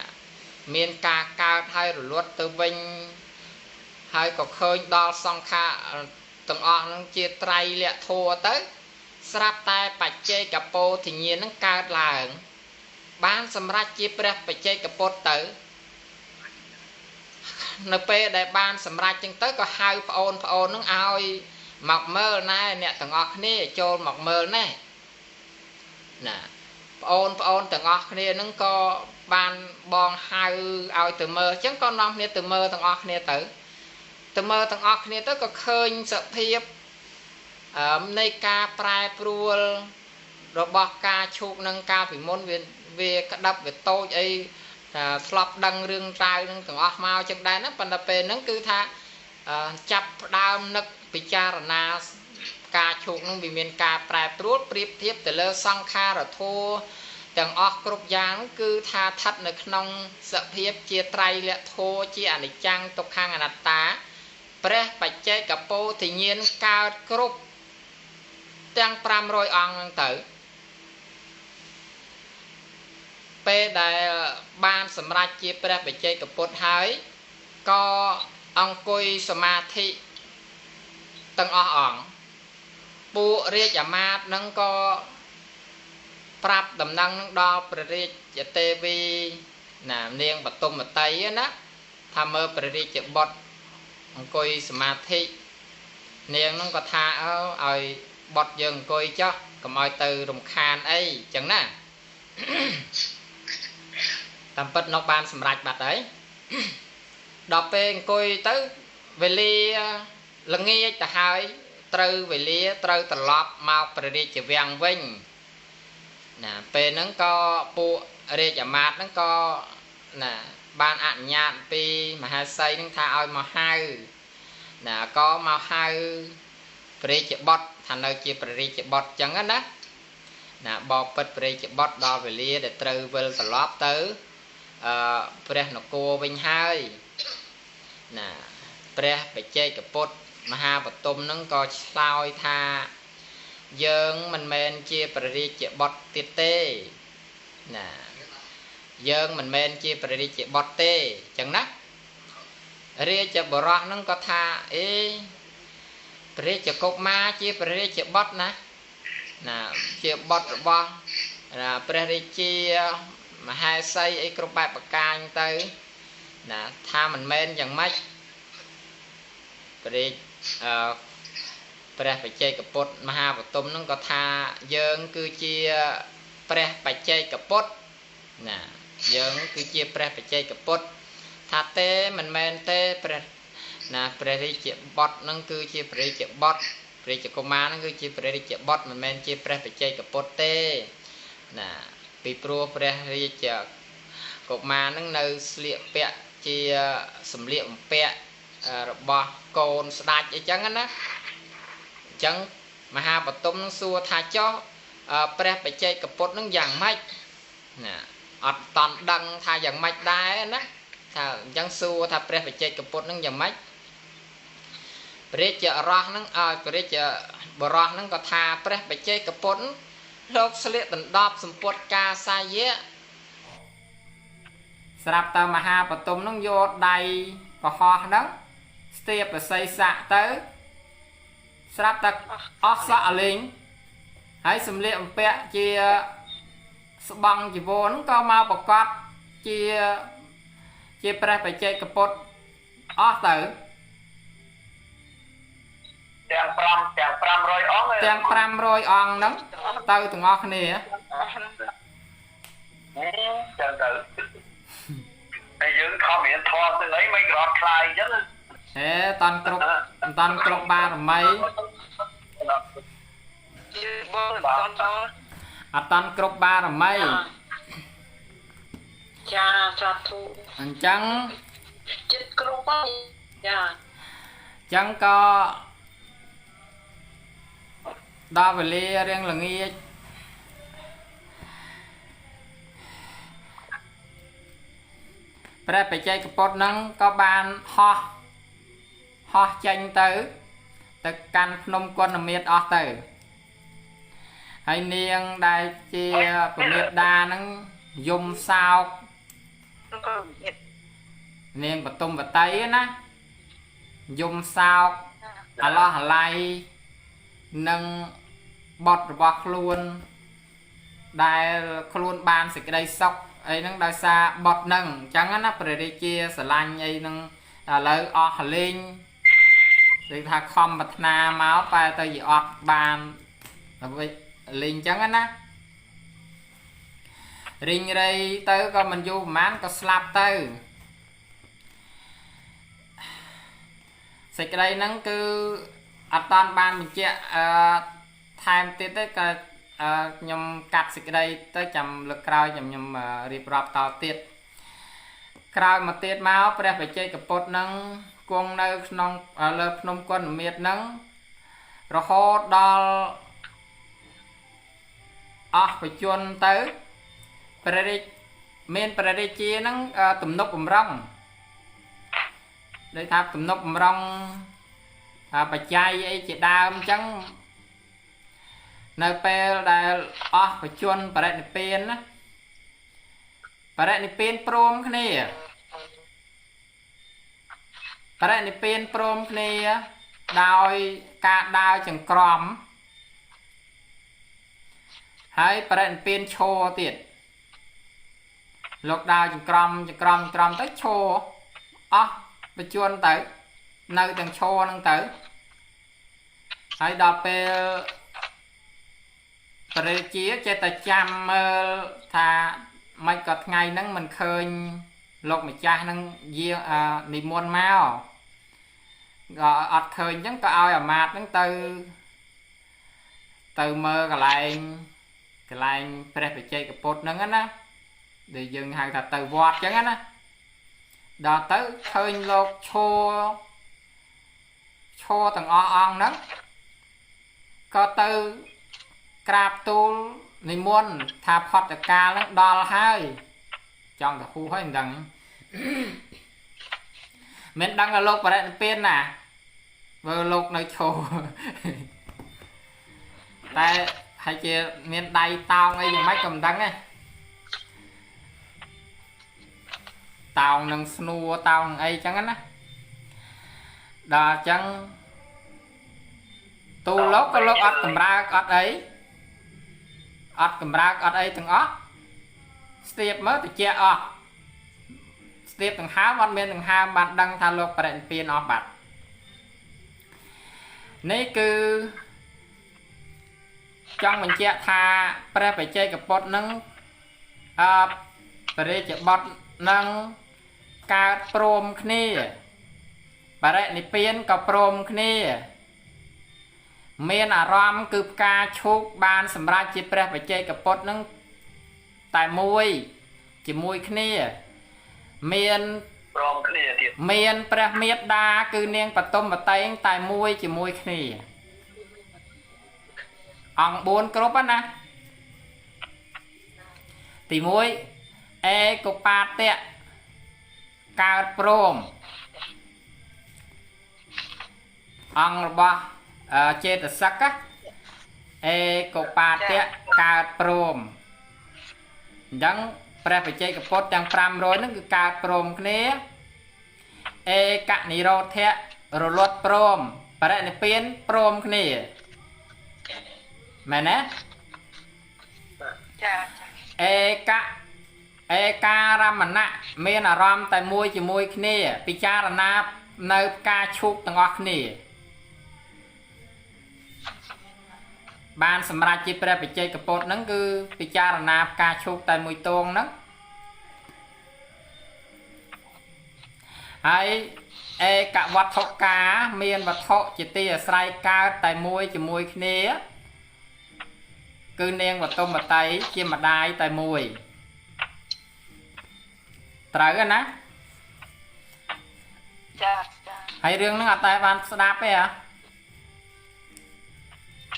S1: មានការកើតហើយរលត់ទៅវិញហើយក៏ឃើញដល់សង្ខារទាំងអស់នឹងជាត្រៃលក្ខធម៌ទៅស្រាប់តែបច្ចេកពោធិញ្ញាណនឹងកើតឡើងបានសម្រេចជាព្រះបច្ចេកពុទ្ធទៅនៅពេលដែលបានសម្រេចចឹងទៅក៏ហៅប្អូននឹងឲ្យមកមើលណែអ្នកទាំងអស់គ្នាចូលមកមើលណែណាប្អូនទាំងអស់គ្នានឹងក៏បានបងហៅឲ្យទៅមើលអញ្ចឹងក៏នាំគ្នាទៅមើលទាំងអស់គ្នាទៅមើលទាំងអស់គ្នាទៅក៏ឃើញសភាពនៃការប្រែប្រួលរបស់ការឈូកនឹងកាលពីមុនវាក្តាប់វាតូចអីស្លាប់ដឹងរឿងរ៉ាវនឹងទាំងអស់មកចឹងដែរណាប៉ុន្តែពេលហ្នឹងគឺថាចាប់ផ្ដើមនឹកពិចារណាការឈូកនឹងវាមានការប្រែប្រួលប្រៀបធៀបទៅលើសង្ខារធម៌ទាំងអស់គ្រប់យ៉ាងគឺថាស្ថិតនៅក្នុងសភាពជាត្រៃលក្ខធម៌ជាអនិច្ចំទុក្ខំអនត្តាព្រះបច្ចេកពោធិញ្ញាណកើតគ្រប់ទាំង500អង្គហ្នឹងទៅពេលដែលបានសម្រេចជាព្រះបច្ចេកពុទ្ធហើយក៏អង្គុយសមាធិទាំងអស់អង្គពួករាជអាមាត្យនឹងក៏ប្រាប់ដំណឹងនឹងដល់ព្រះរាជទេវីណានាងបទុមតីណាថាមើលព្រះរាជបុត្រអង្គុយសមាធិនាងនឹងក៏ថាឲ្យបុត្រយើងអង្គុយចុះកុំឲ្យទៅរំខានអីចឹងណាតាមពិតនោះបានសម្រេចបាត់ហើយដល់ពេលអង្គុយទៅវេលាល្ងាចទៅហើយត្រូវវេលាត្រូវត្រឡប់មកព្រះរាជវាំងវិញណាពេលហ្នឹងក៏ពួករាជអាមាត្យហ្នឹងក៏ណាបានអនុញ្ញាតពីមហេសីហ្នឹងថាឲ្យមកហៅណាក៏មកហៅព្រះរាជបុត្រថានៅជាព្រះរាជបុត្រចឹងណាណាបបិទ្ធព្រះរាជបុត្រដល់វេលាដែលត្រូវវិលត្រឡប់ទៅព្រះនគរវិញហើយណាព្រះបច្ចេកពុទ្ធមហាបតុមនឹងក៏ឆ្លើយថាយើងមិនមែនជាព្រះរាជបុត្រទៀតទេណាយើងមិនមែនជាព្រះរាជបុត្រទេអញ្ចឹងណារាជបរោះនឹងក៏ថាអេព្រះរាជកុមារជាព្រះរាជបុត្រណាជាបុត្ររបស់ព្រះរាជាមហេសីអីគ្រប់បែបប្រការទៅណាថាមិនមែនយ៉ាងម៉េចព្រះបច្ចេកពុទ្ធមហាបតុមនឹងក៏ថាយើងគឺជាព្រះបច្ចេកពុទ្ធណាយើងគឺជាព្រះបច្ចេកពុទ្ធថាទេមិនមែនទេព្រះរាជបុត្រនឹងគឺជាព្រះរាជបុត្រព្រះរាជកុមារនឹងគឺជាព្រះរាជបុត្រមិនមែនជាព្រះបច្ចេកពុទ្ធទេណាពីព្រោះព្រះរាជកុមារនឹងនៅស្លៀកពាក់ជាសម្លៀកបំពាក់របស់កូនស្ដេចអីចឹងណាអញ្ចឹងមហាបតុមនឹងសួរថាចុះព្រះបច្ចេកពុទ្ធនឹងយ៉ាងម៉េចណាអត់តន់ដឹងថាយ៉ាងម៉េចដែរណាថាអញ្ចឹងសួរថាព្រះបច្ចេកពុទ្ធនឹងយ៉ាងម៉េច ព្រះជារោះហ្នឹងឲ្យព្រះជាបរោះហ្នឹងក៏ថាព្រះបច្ចេកពុទ្ធលោកស្លៀកដណ្ដប់សម្ពុតកាសាយៈស្រាប់តើមហាបតុមហ្នឹងយកដៃប្រហោះហ្នឹងស្ទាបប្រស័យស័កទៅស្រាប់តែអស់សក់អលេងហើយសម្លៀកបំពាក់ជាស្បង់ជីវរហ្នឹងក៏មកប្រកាសជាព្រះបច្ចេកពុទ្ធអស់ទៅ
S2: ទាំង500អង្គ
S1: ទាំង500អង្គហ្នឹងទៅទាំងអស់គ្នា
S2: ចឹងទៅតែយើងខំរៀនធម៌ទៅអីមិនក៏អត់ខ្លាយអញ្ចឹង
S1: ហេតន់គ្រប់បារមីអត់តន់គ្រប់បារមី
S3: ចាសាធុ
S1: អញ្ចឹង
S3: ចិត្តគ្រប់ហើយចា
S1: អញ្ចឹងក៏ដល់វេលារៀងល្ងាចព្រះបច្ចេកពុទ្ធហ្នឹងក៏បានហោះចេញទៅកាន់ភ្នំគុណមាត្រអស់ទៅហើយនាងដែលជាពមេដាហ្នឹងយំសោកនាងបតុមវតីណាយំសោកអាឡោះអាល័យនឹងបុត្ររបស់ខ្លួនដែលខ្លួនបានសេចក្តីសុខអីហ្នឹងដោយសារបុត្រហ្នឹងអញ្ចឹងណាព្រះរាជាស្រឡាញ់អីហ្នឹងឥឡូវអស់លេងគេថាខំប្រាថ្នាមកតែទៅយអត់បានលេងអញ្ចឹងណារីងរៃទៅក៏មិនយូរប្រហែលក៏ស្លាប់ទៅសេចក្តីហ្នឹងគឺអត់តាន់បានបញ្ជាក់ថែមទៀតទេក៏ខ្ញុំកាត់សេចក្តីទៅចាំលើកក្រោយខ្ញុំរៀបរាប់តទៀតក្រោយមកទៀតមកព្រះបច្ចេកពុទ្ធហ្នឹងគង់នៅក្នុងលើភ្នំគុណមាត្រហ្នឹងរហូតដល់អស់បច្ចុប្បន្នទៅព្រះរាជមានព្រះរាជាហ្នឹងទំនុកបំរុងដូចថាទំនុកបំរុងបច្ច័យអីជាដើមអញ្ចឹងនៅពេលដែលអស់បច្ចុប្បន្នបរិនិព្វានណាបរិនិព្វានព្រមគ្នាបរិនិព្វានព្រមគ្នាដោយការដើរចង្ក្រមហើយបរិនិព្វានឈរទៀតលោកដើរចង្ក្រមទៅឈរអស់បច្ចុប្បន្នទៅនៅទាំងឈរហ្នឹងទៅហើយដល់ពេលព្រះរាជាចេះតែចាំមើលថាមិនក៏ថ្ងៃហ្នឹងមិនឃើញលោកម្ចាស់ហ្នឹងយានិមន្តមកក៏អត់ឃើញអញ្ចឹងក៏ឲ្យអាមាត្យហ្នឹងទៅមើលកន្លែងព្រះបច្ចេកពុទ្ធហ្នឹងណាដែលយើងហៅថាទៅវត្តអញ្ចឹងណាដល់ទៅឃើញលោកឈរទាំងអស់អង្គហ្នឹងក៏ទៅក្រាបទូលនិមន្តថាផតកាលហ្នឹងដល់ហើយចង់ទៅហួសហើយមិនដឹងមិនដឹងឲ្យលោកបរិនិព្វានណាបើលោកនៅឈរតែហើយជាមានដៃតោងអីយ៉ាងម៉េចក៏មិនដឹងទេតោងនឹងស្នួរតោងនឹងអីចឹងណាដល់អញ្ចឹងទូលោកក៏លោកអត់កម្រើកអត់អីអត់កម្រើកអត់អីទាំងអស់ស្ទាបមើលតិចអស់ស្ទាបទាំងហើមអត់មានទាំងហើមបានដឹងថាលោកបរិនិព្វានអស់បាត់នេះគឺចង់បញ្ជាក់ថាព្រះបច្ចេកពុទ្ធនឹងបរិជ្ជបុត្រនឹងកើតព្រមគ្នាបរិនិព្វានក៏ព្រមគ្នាមានអារម្មណ៍គឺផ្កាឈូកបានសម្រេចជាព្រះបច្ចេកពុទ្ធនឹងតែមួយជាមួយគ្នាមាន
S2: ព្រមគ្នាទៀត
S1: មានព្រះមេត្តាគឺនាងបតុមវតីតែមួយជាមួយគ្នាអង្គ4គ្រប់ណាទី1អេកុបាតៈកើតព្រម ông bò chết ở sắc á ê cậu bà tệ cao prom đắng pre phải chơi cái pot đang pram rồi nó cứ cao prom kia ê cả ní rô thẹ rồi lót prom bà đại này pin prom kia mẹ nè
S3: ចា
S1: เอการามณะเมนอารมณ์แต่มวยจะมวยគ្នាពិចារណានៅផ្កាឈូកទាំងអស់គ្នាបានសម្រាប់ជាព្រះបច្ចេកពុទ្ធហ្នឹងគឺពិចារណាផ្កាឈូកតែមួយតងហ្នឹងហើយเอกវត្ថុកាមានវត្ថុជាទីអាស្រ័យកើតតែមួយជាមួយគ្នាគឺនាងវតុមតៃជាម្ដាយតែមួយត្រូវណា
S3: ចា ចា
S1: ហើយរឿងហ្នឹងអត់តែបានស្ដាប់ទេហ៎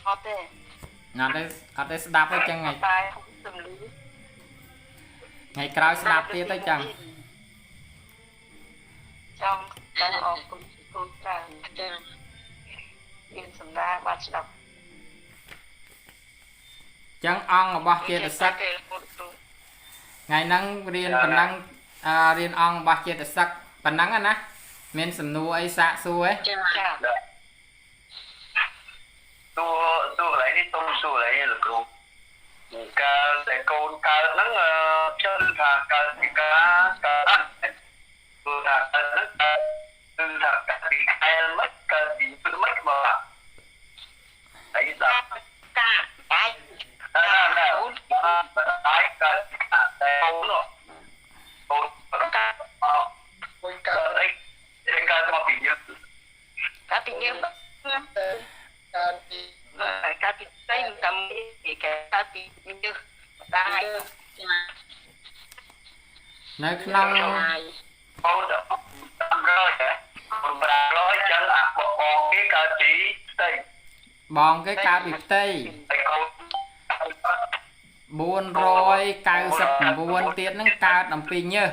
S3: អត់ទេ
S1: អត់ទេស្ដាប់ទេចឹងថ្ងៃ
S3: តែសំលឺ
S1: ថ្ងៃក្រោយស្ដាប់ទៀតទៅចឹង
S3: ចាំតែអរគុណគូច្រើនចាមានសម្ដាបានស្ដាប់
S1: ចឹងអង្គរបស់ចេតសិកថ្ងៃហ្នឹងរៀនប៉ុណ្ណឹងរៀនអង្គរបស់ចេតសិកប៉ុណ្ណឹងណាមានសំណួរអីសាកសួរទេ
S3: ចាចា
S2: tôi lấy đi tôi tôi lấy là cậu cá để con cá nắng chân thà cá thì cá ăn tôi thà cá nắng tôi thà cá thì khai mất cá thì tôi mất mà đấy là
S3: cá cái
S2: nè cái cá tao nó con cá đấy cá mà bị nhớ
S3: cá tình yêu cá tình đây cầm thì cái cá tình như tai
S1: នៅក្នុង
S2: con rồi con rồi chẳng à bọn cái cá chỉ đây
S1: បងគេកើតពីផ្ទៃ
S2: đây con
S1: 499ទៀតហ្នឹងកើតអំពីញើស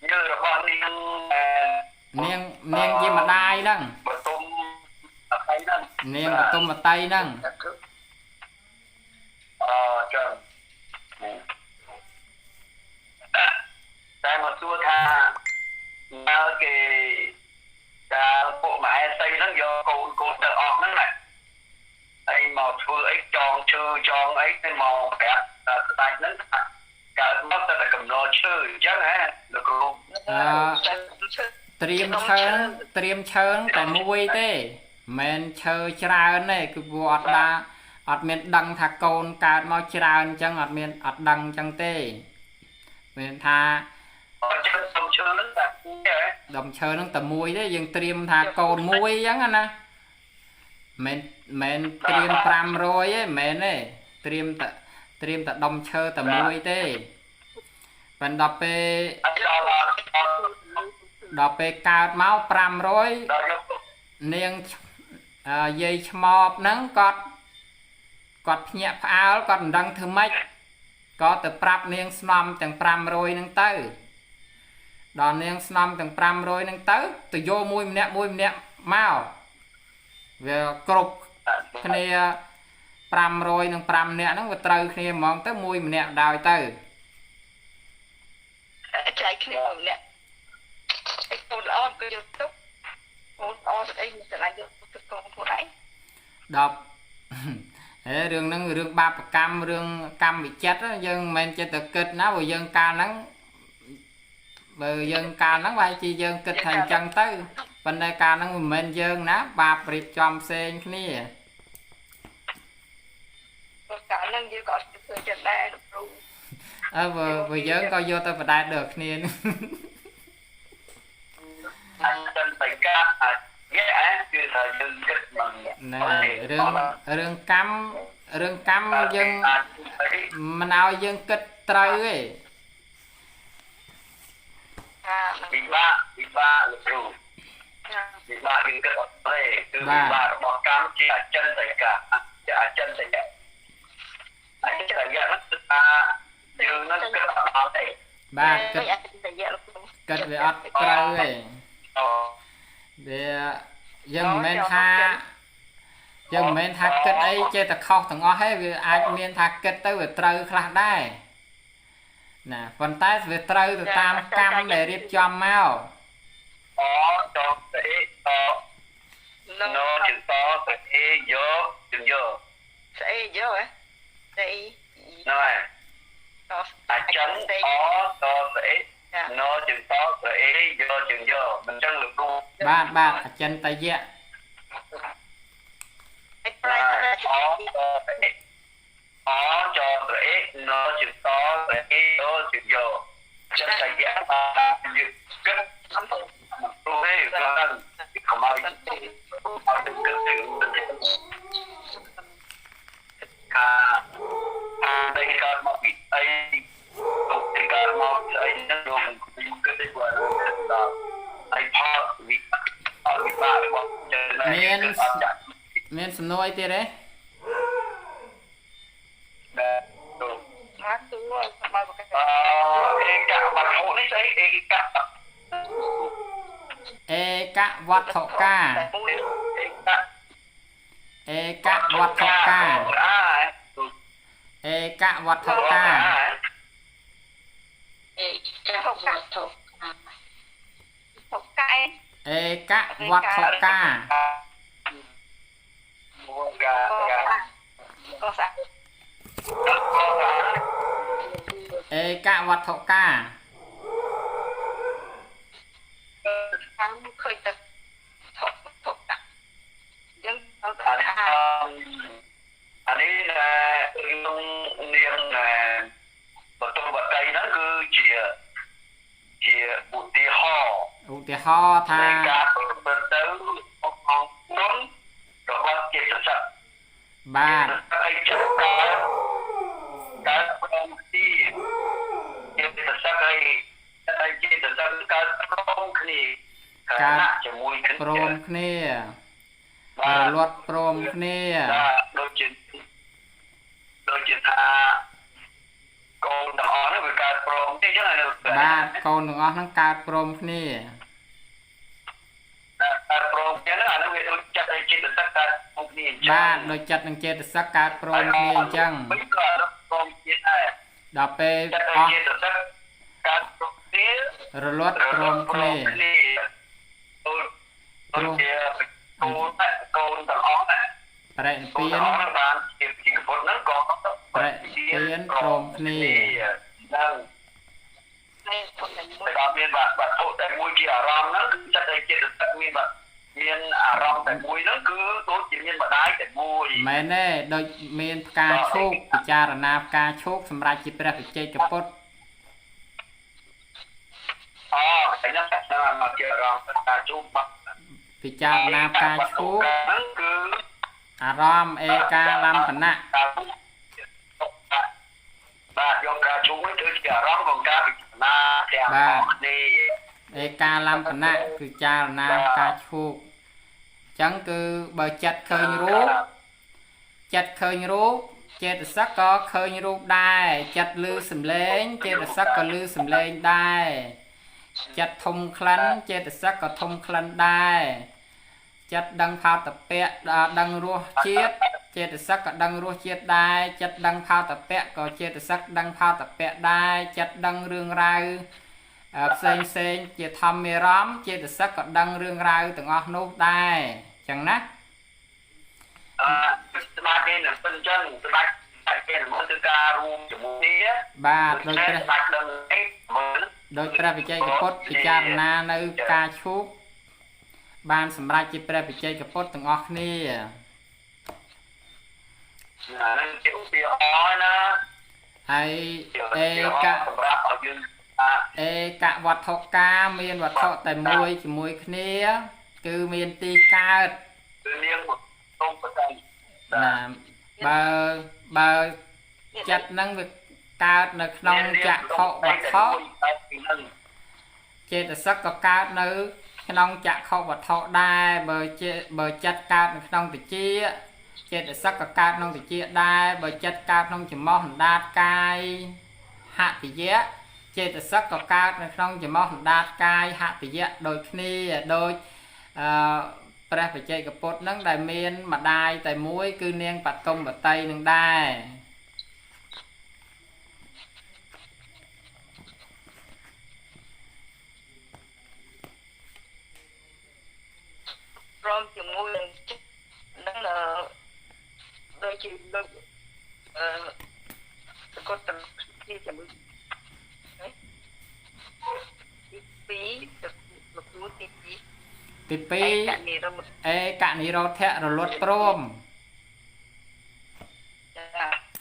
S2: như là con đi
S1: នាងជាម្ដាយហ្នឹង
S2: bờ tôm thấy nè
S1: នាងបតុមតៃហ្នឹង
S2: trời đây mà xua tha cái bộ mẹ tây nó do cô tự ọt nó này đây màu xua ấy tròn chư tròn ấy cái màu đẹp tay nó cả nó là cầm nó chư chắc hả được không
S1: ត្រៀមឈើតែមួយទេមិនឈើច្រើនទេគឺវាអត់មានដឹងថាកូនកើតមកច្រើនអញ្ចឹងអត់ដឹងអញ្ចឹងទេមានថាដុំឈើហ្នឹងតែមួយទេយើងត្រៀមថាកូនមួយអញ្ចឹងណាមិនត្រៀម500ទេមិនទេត្រៀមតែដុំឈើតែមួយទេប៉ុន្តែដល់ពេលកើតមក500នាងយាយឆ្មបហ្នឹងគាត់ភ្ញាក់ផ្អើលគាត់មិនដឹងធ្វើម៉េចក៏ទៅប្រាប់នាងស្នំទាំង500ហ្នឹងទៅដល់នាងស្នំទាំង500ហ្នឹងទៅយកមួយម្នាក់មកវាគ្រប់គ្នា500និង5នាក់ហ្នឹងវាត្រូវគ្នាហ្មងទៅមួយម្នាក់ដោយទៅ
S3: ចែកគ្នាម្នាក់ឯកូនល្អគឺយកទុកកូនល្អស្អីឆ្លាញ់យកទុកកូនខ្លួនឯង
S1: 10 រឿងហ្នឹងរឿងបាបកម្មរឿងកម្មវិចិត្រយើងមិនមែនចេះតែគិតណាបើយើងកាលហ្នឹងបែរជាយើងគិតថាអញ្ចឹងទៅប៉ុន្តែកាលហ្នឹងមិនមែនយើងណាបាបរៀបចំផ្សេងគ្នា
S3: កាលហ្នឹងយើងក៏ធ្វើចិត្តដែរលោកគ្រូ
S1: បើយើងក៏យកទៅបដែតដូចគ្នា
S2: anh chân phải ca ghéគឺថាយើងគិតមក
S1: ណែរឿងកម្មយើងមិនឲ្យយើងគិតត្រូវទេ
S2: ពិបាកលោកគ្រូពិបាកយើងគិតអត់ទេគឺពិបាករបស់កម្មជាអចិន្ត្រៃយៈហ្នឹងគឺថាយើងនឹងគិតអត់ទេ
S1: បាទគិតវាអត់ត្រូវទេ
S3: អ
S1: về dân men tha dân men tha kết ấy chơi ta khóc thằng ngó hết vì ai men tha kết tới về trâu khá đây nè phần tay về trâu từ tam cam để điệp cho máu
S2: cho cái nó chừng to cái vô chừng vô
S3: sẽ vô á sẽ
S2: rồi chấn to cái nó chừng to cái vô chừng vô mình chân lực luôn
S1: ba chân tay dẹ cho cái nó chừng to cái vô chừng vô chân tay dẹ ba cất luôn đấy con không ai đừng đây con một ít ấy đây con một ấy nó luôn cái đấy qua đó ấy phá bị ba men sầm nôi tiệt đấy
S3: hát tú bao cái
S2: cả mặt hậu đấy cả
S1: e cả vọt thọ ca e cả vọt thọ ca e cả vọt thọ ca
S3: e cả vọt thọ ca
S1: e cả vọt thọ ca e cả vọt thọ ca
S3: khơi tập thọ dân
S2: anh ấy là nông niên là và tôi bật cây nó cứ chỉ một tia ho
S1: tha
S2: cả bật tới ông nón rồi qua kia sạch
S1: ba
S2: ai chắc cả ông đi kia sạch ai kia sạch cả ông kia cả chỉ mùi cái
S1: prom kia luật prom kia
S2: đôi chuyện tha con nhỏ nó bị cài prom thế chứ này được
S1: ba con nhỏ nó cài prom kia
S2: cài prom cái nó bị đôi chặt ai trên được sắc cài prom kia
S1: ba đôi chặt đang trên được sắc cài prom kia chăng
S2: mấy cái đó prom kia này
S1: đọc pe
S2: chặt ai trên được sắc cài prom kia
S1: rồi luật prom kia
S2: con kia con nhỏ này
S1: Rèn piên piên prom kia
S2: đặc biệt bạn thổ tại mũi kia ram nó chắc đây kia được đặc biệt bạn miền ram tại mũi nó cứ tốt chỉ miền bạn đái tại mũi
S1: mẹ nè đôi miền ca chúc cha là nam ca chúc sầm ra chỉ phải chơi cái pot
S2: cái nhắc là mà kia ram ca chúc
S1: cha nam ca chúc ram e ca lam phần nạ
S2: ba do ca chúc với thứ kia ram còn ca bị na theo đi
S1: e ca lam phần nạคือcha là nam ca chúc chẳng cứ bờ chặt khơi rú chết sắc có khơi rú đai chặt lư sầm lên chết sắc có lư sầm lên đai chặt thông khăn chết sắc có thông khăn đai chặt đăng phao tập pẹ đăng rùa chiết chết sắc có đăng rùa chiết đai chặt đăng phao tập pẹ có chết sắc đăng phao tập pẹ đai chặt đăng rương rau xên chết thầm mê rắm chết sắc có đăng rương rau từng ngõ nốt đai chẳng nát
S2: ba cái là phân chân ba cái là mỗi thứ ca ru chỉ một tía
S1: ba đôi pra bị chơi cái pot bị cha na nơi ca chúc banสำหรับจีpra bị chơi cái pot từng ngõ này hay cả vật thọ ca miền vật thọ tại môi kia cứ miền tì ca là bờ chặt năng việc ca nơi nông chặt thọ vật thọ chết sắc có ca nơi nông chặt thọ vật thọ đai bờ chặt ca nơi nông tự chia chết sắc có ca nông tự chia đai bờ chặt ca nông chỉ mò hòn đát cai hạ thì dễ chết sắc có ca nơi nông chỉ mò hòn đát cai hạ thì dễ đôi khi đôi ព្រះបច្ចេកពុទ្ធហ្នឹងដែលមានម្ដាយតែមួយគឺនាងបតុមវតីនឹងដែរ
S3: ព្រមជាមួយនឹងដូចជាលោកសកលទាំងពីជាមួយទី2លោកគ្រូទី2
S1: ទី2អេកនិរោធៈរលត់ព្រម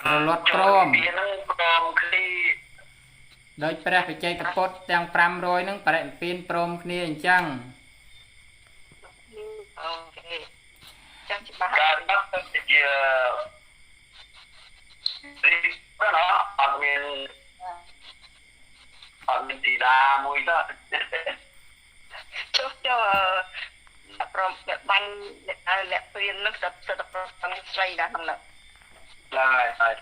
S1: រលត់ព្រមដោយព្រះបច្ចេកពុទ្ធទាំង500ហ្នឹងបរិនិព្វានព្រមគ្នាអញ្ចឹង
S3: អូខេចាំច្បាស់
S2: ការដាក់ទៅជារីកណាអត់មានទីដាមួយទៅ
S3: ចុះព្រមអ្នកបាញ់អ្នកព្រៀននឹងសិតប្រឹងស្រីណាស់ហ្នឹង
S2: ហើយ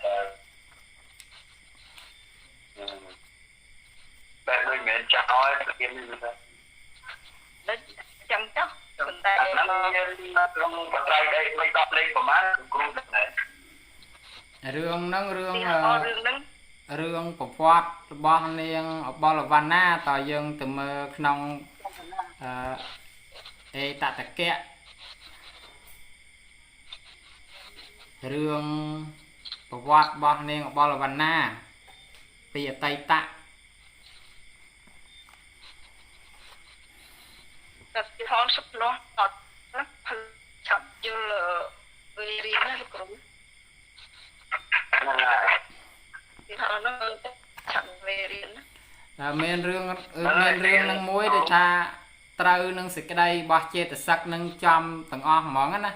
S2: បែបដូចមិនចាស់ហើយព្រៀននេះ
S3: ដូចចឹងចុះប៉ុន្តែ
S2: ហ្នឹងក្នុងបត្រៃដី3 10លេខប្រហែលគ្រូដែរ
S1: រឿងហ្នឹងរឿងប្រវត្តិរបស់នាងអបលវណ្ណាតើយើងទៅមើលក្នុងអេតតកៈរឿងប្រវត្តិរបស់នាងអបលវណ្ណាពីអតីតៈ
S3: តែហនសុខនោះអត់ផលឆាប់យល់វារៀនណាលោកគ្រូទីហននោះឆាប់វារៀន
S1: ណាមានរឿងនឹងមួយដែលថាត្រូវនឹងសេចក្តីរបស់ចេតសិកនឹងចំទាំងអស់ហ្មងណា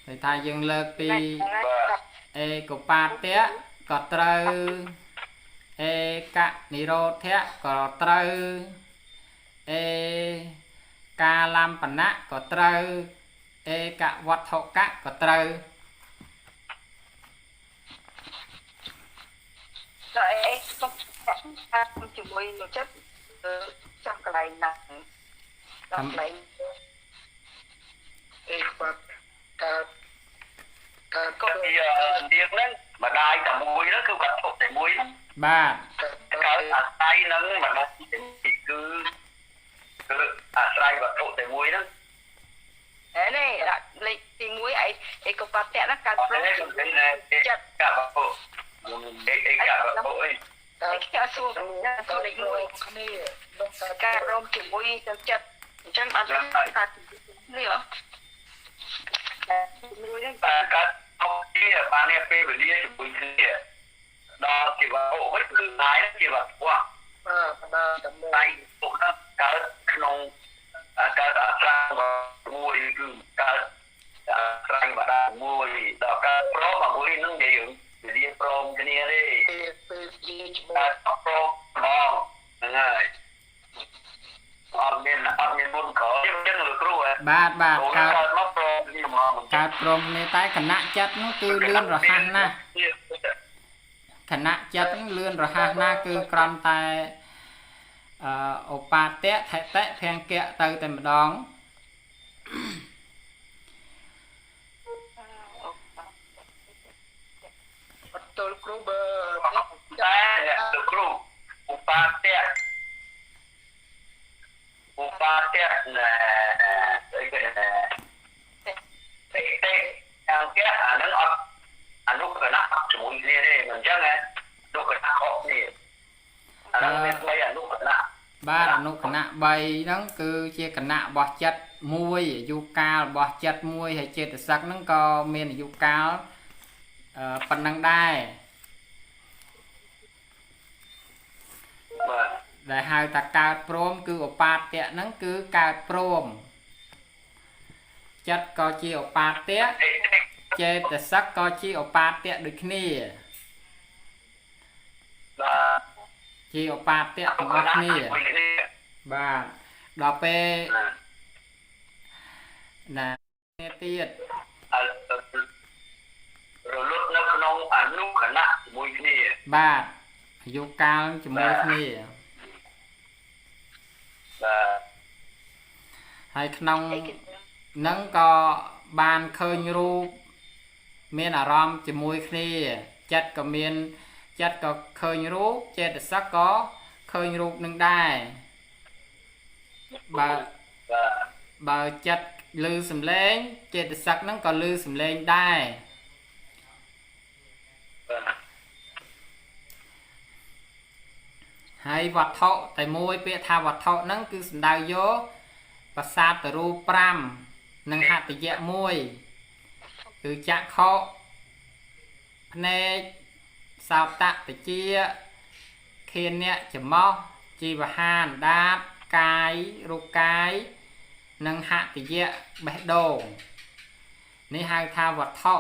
S1: តែថាយើងលើកពីអេកបាតៈក៏ត្រូវអេកនិរោធៈក៏ត្រូវអេកាលំបណៈក៏ត្រូវអេកវត្ថុកៈក៏ត្រូវ
S3: តែអេសុខជាមួយលោកចិត្តចាំកន្លែងណាកន្លែងអេគាត់
S2: ក៏ទីហ្នឹងម្ដាយតែមួយហ្នឹងគឺគាត់ទុកតែមួយហ្នឹង
S1: បាទ
S2: កើតអាស្រ័យហ្នឹងម្ដាយគឺអាស្រ័យវត្ថុតែមួយហ្នឹង
S3: នេះលេខទី1អីក៏បាត់តែណាកើតព្រម
S2: ចិត្តកាប់ពុអីកាប់ពុអី
S3: តែគេសួរទៅលេខ1គ្នាលោកការរំជាមួយទៅចិត្តអញ្ចឹងបានថានេះហ៎
S2: មួយហ្នឹងកើតអត់ទេបាននេះពេលវេលាជាមួយគ្នាដល់ជីវៈអូវិញគឺដៃជីវៈពួក
S3: បាទ
S2: ដៃពួកហ្នឹងកើតក្នុងកើតអាស្រ័យមួយគឺកើតអាស្រ័យម្ដងមួយដល់កើតព្រមមួយនឹងនិយាយវេលាព្រមគ្នាទេ
S3: ពេលជាឈ្មោះ
S2: ព្រមបងហ្នឹងហើយអត់មានមុនក្រោយអញ្ចឹងលោកគ្រូ
S1: បាទ
S2: កើតមកព្រមគ្នាហ្មង
S1: កើតព្រមគ្នាតែគណៈចិត្តនោះគឺលឿនរហ័សណាស់គណៈចិត្តនឹងលឿនរហ័សណាស់គឺគ្រាន់តែឧបាតៈថតិភង្គៈទៅតែម្ដង
S3: អត់ទល់គ្រូបើ
S2: តែលោកគ្រូឧបាតៈណាអីគេណាតែអង្គាអានឹងអត់អនុគណៈជាមួយគ្នាទេមិនអញ្ចឹងណាអនុគណៈខុសគ្នាអានឹងមាន3អនុគណៈ
S1: បាទអនុគណៈ3ហ្នឹងគឺជាគណៈរបស់ចិត្តមួយអាយុកាលរបស់ចិត្តមួយហើយចេតសិកហ្នឹងក៏មានអាយុកាលប៉ុណ្ណឹងដែរ
S2: បាទ
S1: ដែលហៅថាកើតព្រមគឺឧបាតៈហ្នឹងគឺកើតព្រមចិត្តក៏ជាឧបាតៈចេតសិកក៏ជាឧបាតៈដូចគ្នា
S2: បាទ
S1: ជាឧបាតៈទាំងអស់គ្នាបាទដល់ពេលណានេះទៀត
S2: រលត់នៅក្នុងអនុគណៈជាមួយគ្នា
S1: បាទអាយុកាលជាមួយគ្នា
S2: បាទ
S1: ហើយក្នុងនឹងក៏បានឃើញរូបមានអារម្មណ៍ជាមួយគ្នាចិត្តក៏មានចិត្តក៏ឃើញរូបចេតសិកក៏ឃើញរូបនឹងដែរបើចិត្តឮសំឡេងចេតសិកហ្នឹងក៏ឮសំឡេងដែរហើយវត្ថុតែមួយពាក្យថាវត្ថុហ្នឹងគឺសំដៅយកប្រសាទរូប5និងហត្ថយៈ1គឺចក្ខុភ្នែកសោតៈតិជាឃានៈច្រមុះជីវហានដាតកាយរូបកាយនិងហត្ថយៈបេះដូងនេះហៅថាវត្ថុ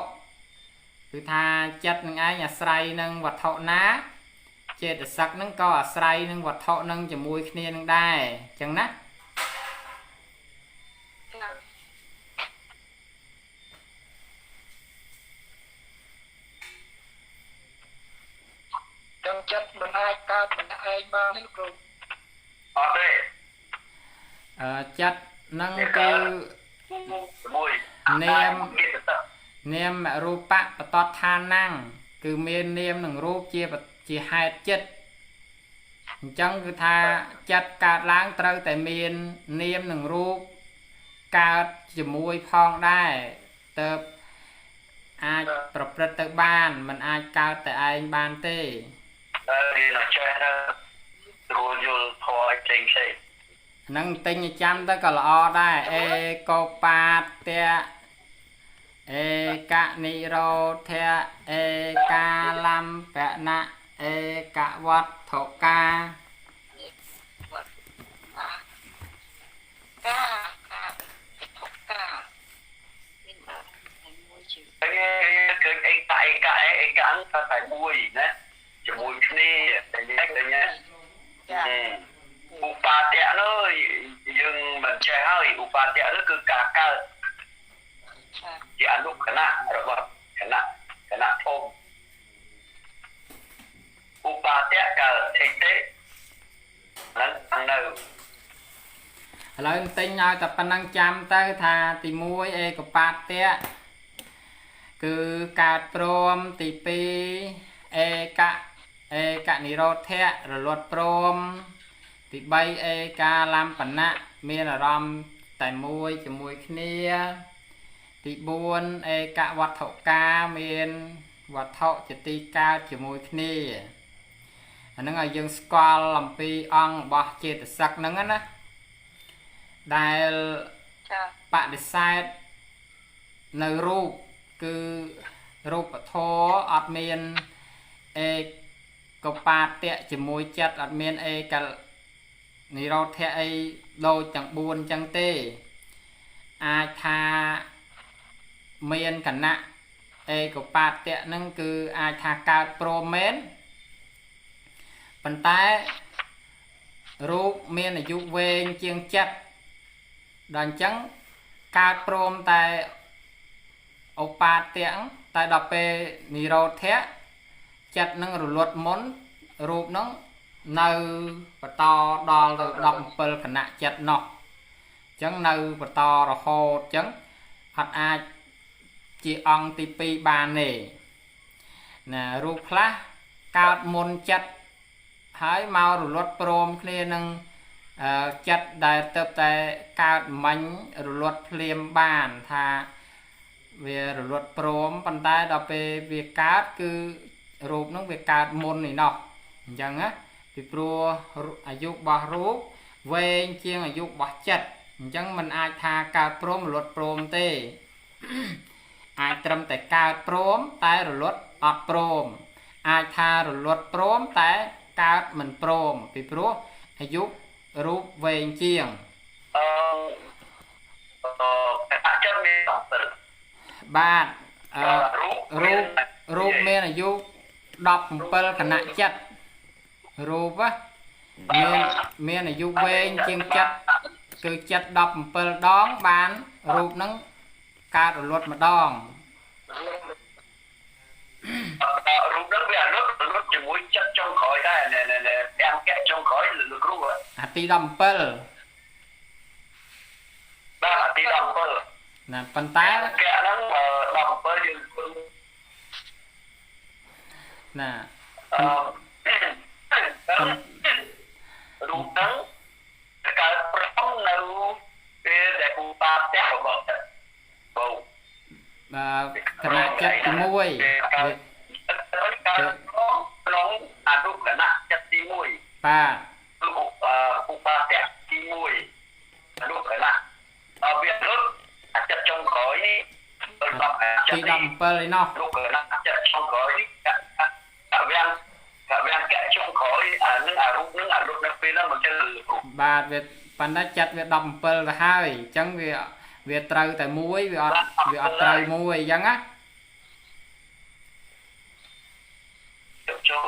S1: គឺថាចិត្តនឹងឯងអាស្រ័យនឹងវត្ថុណាចេតសិកនឹងក៏អាស្រ័យនឹងវត្ថុនឹងជាមួយគ្នានឹងដែរអញ្ចឹងណា
S3: trong chất mình ai cao mình ai ba mấy lúc rồi
S2: đây
S1: ចិត្តនឹងគឺនាមរូបៈបតតឋានណាំងគឺមាននាមនឹងរូបជាហេតុចិត្តអញ្ចឹងគឺថាចិត្តកើតឡើងត្រូវតែមាននាមនឹងរូបកើតជាមួយផងដែរទើបអាចប្រព្រឹត្តទៅបានមិនអាចកើតតែឯងបានទេនឹងទិញចាំទៅក៏ល្អដែរអេកោបាតតៈអេកនិរោធៈអេកាលំបណៈអេកវត្ថុកា
S2: tại mùi nè chỉ mùi kia để nhắc đấy nhé upa tẹo nó dừng mình chơi hơi upa tẹo nó cứ cả cơ chỉ ăn lúc cái nạ rồi bật cái nạ thôm upa tẹo cờ thế thế nắng ăn đâu
S1: ឥឡូវទិញឲ្យតែប៉ុណ្ណឹងចាំទៅថាទី1អេកបាតតៈគឺកើតព្រមទី2អេកនិរោធៈរលត់ព្រមទី3អេកាលំបណៈមានអារម្មណ៍តែមួយជាមួយគ្នាទី4អេកវត្ថុកាមានវត្ថុជាទីកើតជាមួយគ្នាអាហ្នឹងឲ្យយើងស្គាល់អំពីអង្គរបស់ចេតសិកហ្នឹងណាដែលបដិសេធនៅរូបគឺរូបធម៌អត់មានអេកបាតៈជាមួយចិត្តអត់មានអេកនិរោធៈអីដូចទាំង4អញ្ចឹងទេអាចថាមានគណៈអេកបាតៈហ្នឹងគឺអាចថាកើតព្រមមែនប៉ុន្តែរូបមានអាយុវែងជាងចិត្តដល់អញ្ចឹងកើតព្រមតែឧបាទទាំងតែដល់ពេលនិរោធៈចិត្តនឹងរលត់មុនរូបនឹងនៅបន្តដល់ទៅ17គណៈចិត្តនោះអញ្ចឹងនៅបន្តរហូតអញ្ចឹងអត់អាចជាអង្គទី2បានទេណារូបខ្លះកើតមុនចិត្តហើយមករលត់ព្រមគ្នានឹងចិត្តដែលទៅតែកើតមាញ់រលត់ភ្លាមបានថាវារលត់ព្រមប៉ុន្តែដល់ពេលវាកើតគឺរូបហ្នឹងវាកើតមុននេះណោះអញ្ចឹងណាពីព្រោះអាយុរបស់រូបវែងជាងអាយុរបស់ចិត្តអញ្ចឹងมันអាចថាកើតព្រមរលត់ព្រមទេអាចត្រឹមតែកើតព្រមតែរលត់អត់ព្រមអាចថារលត់ព្រមតែកើតមិនព្រមពីព្រោះអាយុរូបវែងជាងបាទរូបមានអាយុ17គណៈចិត្តរូបមានអាយុវែងជាងចិត្តគឺចិត្ត17ដងបានរូបហ្នឹងកើតរលត់ម្ដង
S2: រូបហ្នឹងវារលត់ជាមួយចិត្តចុងក្រោយដែរទាំងកែចុងក្រោយលោកគ្រូអា
S1: ទី17
S2: ដាក់ទី17
S1: ណាប៉ុន្តែ
S2: កែហ្នឹង17យើង
S1: ណា
S2: រូបហ្នឹងកើតប្រំនៅពេលដែលគូបាផ្ទះរបស់បូ
S1: គណៈចិត្តទី1
S2: ក្នុងអនុគណៈចិត្តទី1
S1: បាទ
S2: គូបាផ្ទះទី1អនុគណៈវារត់ចិត្តចុងក្រោយនេះ
S1: ទី17ឯណោះ
S2: អនុគណៈចិត្តចុងក្រោយនេះវាកែចុងក្រោយនឹងអារូបនឹងនៅពេលហ្នឹងមិនចឹង
S1: បាទវាប៉ុន្តែចិត្តវា17ទៅហើយអញ្ចឹងវាត្រូវតែមួយវាអត់ត្រូវមួយអញ្ចឹងណា
S2: ចូល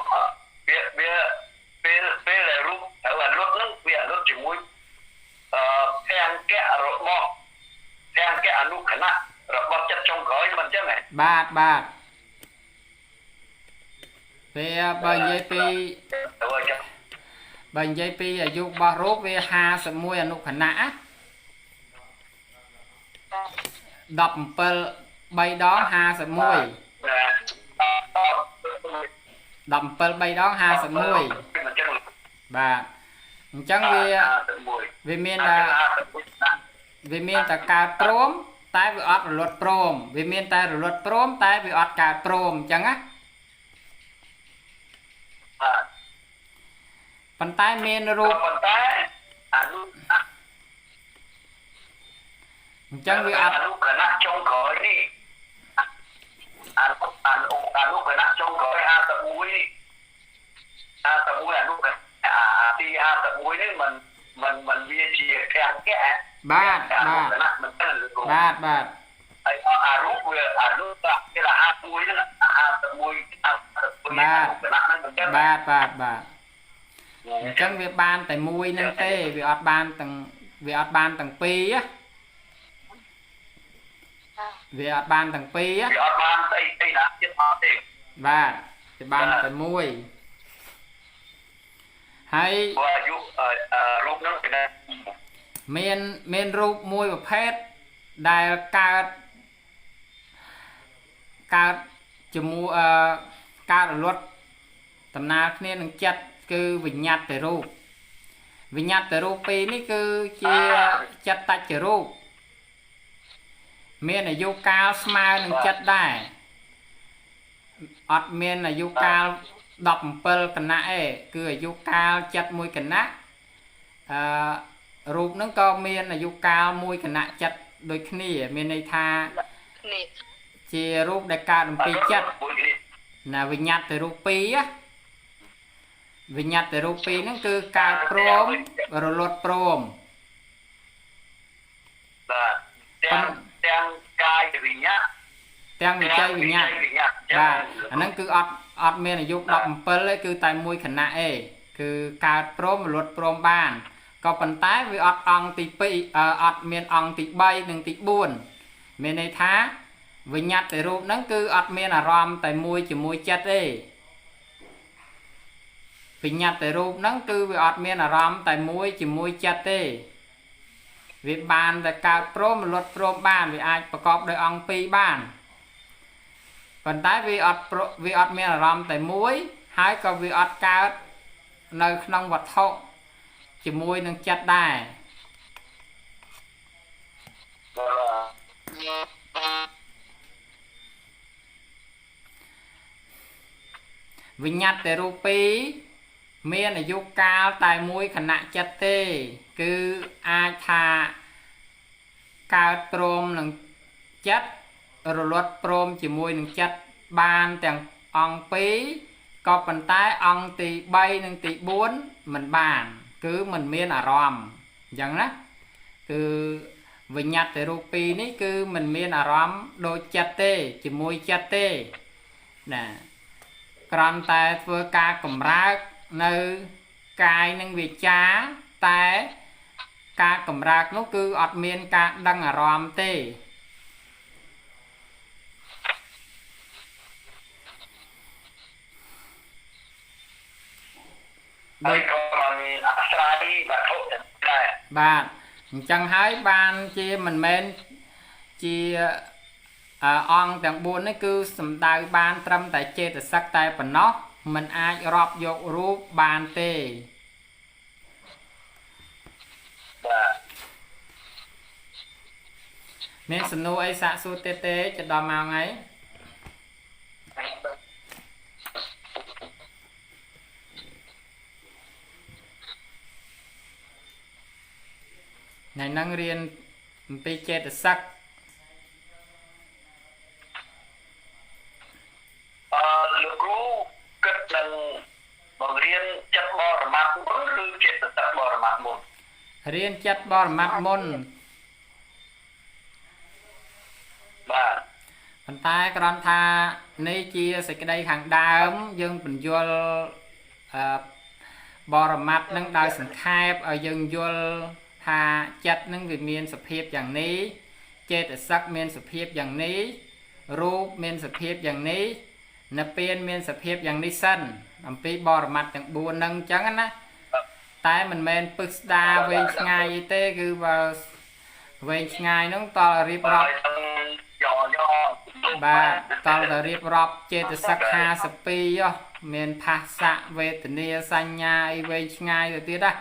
S2: វាពេលដែលរូបត្រូវអាលុតនឹងវាអាលុតជាមួយភាំងកៈរបស់ភាំងកៈអនុគណៈរបស់ចិត្តចុងក្រោយមិនចឹងហ៎
S1: បាទវាបើនិយាយពីអាយុរបស់រូបវា51អនុគណៈណា17 3ដង51 17 3ដង51បាទអញ្ចឹងវាមានតែកើតព្រមតែវាអត់រលត់ព្រមវាមានតែរលត់ព្រមតែវាអត់កើតព្រមអញ្ចឹងណាប៉ុន្តែមានរូប
S2: ប៉ុន្តែអ
S1: ញ្ចឹងវាអត់
S2: អនុគណៈចុងក្រោយនេះអនុគណៈចុងក្រោយ51អនុគណៈទី51នេះมันវាជាភាំងកៈ
S1: បាទ
S2: ហើយអារូបវាអារូបគេថា51ហ្នឹង51
S1: បាទអញ្ចឹងវាបានតែមួយហ្នឹងទេវាអត់បានទាំងពីរណាវាអត់បានទាំងពីរ
S2: វាអត់បានស្អីណាទៀតអត់ទេ
S1: បាទវាបានតែមួយហើយ
S2: អាយុរូបហ្នឹងគេ
S1: មានរូបមួយប្រភេទដែលកើតជាមួយកើតរលត់ដំណើរគ្នានឹងចិត្តគឺវិញ្ញាតរូបពីរនេះគឺជាចិត្តតច្ចរូបមានអាយុកាលស្មើនឹងចិត្តដែរអត់មានអាយុកាល17គណៈទេគឺអាយុកាលចិត្តមួយគណៈរូបហ្នឹងក៏មានអាយុកាលមួយគណៈចិត្តដូចគ្នាមានន័យថាជារូបដែលកើតអំពីចិត្តណាវិញ្ញាតរូបពីរវិញ្ញាតរូបពីរហ្នឹងគឺកើតព្រមរលត់ព្រម
S2: បាទទាំងកាយវិញ្ញាណ
S1: ទាំងវិច័យវិញ្ញាណបាទអាហ្នឹងគឺអត់មានអាយុ17ទេគឺតែមួយគណៈឯងគឺកើតព្រមរលត់ព្រមបានក៏ប៉ុន្តែវាអត់អង្គទី2អត់មានអង្គទី3និងទី4មានន័យថាវិញ្ញាតរូបហ្នឹងគឺអត់មានអារម្មណ៍តែមួយជាមួយចិត្តទេវិញ្ញាតរូបហ្នឹងគឺវាអត់មានអារម្មណ៍តែមួយជាមួយចិត្តទេវាបានតែកើតព្រមរលត់ព្រមបានវាអាចប្រកបដោយអង្គពីរបានប៉ុន្តែវាអត់មានអារម្មណ៍តែមួយហើយក៏វាអត់កើតនៅក្នុងវត្ថុជាមួយនឹងចិត្តដែរវិញ្ញាតរូបពីរមានអាយុកាលតែមួយគណៈចិត្តទេគឺអាចថាកើតព្រមនឹងចិត្តរលត់ព្រមជាមួយនឹងចិត្តបានទាំងអង្គ2ក៏ប៉ុន្តែអង្គទី3និងទី4មិនបានគឺមិនមានអារម្មណ៍អញ្ចឹងណាគឺវិញ្ញាតរូបពីរនេះគឺមិនមានអារម្មណ៍ដូចចិត្តទេជាមួយចិត្តទេណាគ្រាន់តែធ្វើការកម្រើកនៅកាយនិងវាចាតែការកម្រើកនោះគឺអត់មានការដឹងអារម្មណ៍ទេ
S2: ដោយក៏មានអាស្រ័យវត្ថុដែរ
S1: បាទ chẳng hãy ban chia mình men chia onទាំង4នេះគឺសំដៅបានត្រឹមតែចេតសិកតែប៉ុណ្ណោះមិនអាចរាប់យករូបបានទេមានសំណួរអីសាកសួរទៀតទេចដល់ម៉ោងហើយថ្ងៃហ្នឹងរៀនអំពីចេតសិក
S2: លោកគ្រូគិតនឹងបង្រៀនចិត្តបរមត្ថមុនឬចេតសិកបរមត្ថមុន
S1: រៀនចិត្តបរមត្ថមុន
S2: បាទ
S1: ប៉ុន្តែគ្រាន់ថានេះជាសេចក្តីខាងដើមយើងបញ្យល់បរមត្ថនឹងដោយសង្ខេបឲ្យយើងយល់ថាចិត្តនឹងវាមានសភាពយ៉ាងនេះចេតសិកមានសភាពយ៉ាងនេះរូបមានសភាពយ៉ាងនេះនិព្វានមានសភាពយ៉ាងនេះសិនអំពីបរមត្ថទាំង4នឹងអញ្ចឹងណាតែមិនមែនពឹសស្ដាវែងឆ្ងាយអីទេគឺបើវែងឆ្ងាយហ្នឹងតើរៀបរាប់បាទតើរៀបរាប់ចេតសិក52មានភាសៈវេទនាសញ្ញាអីវែងឆ្ងាយទៅទៀតណា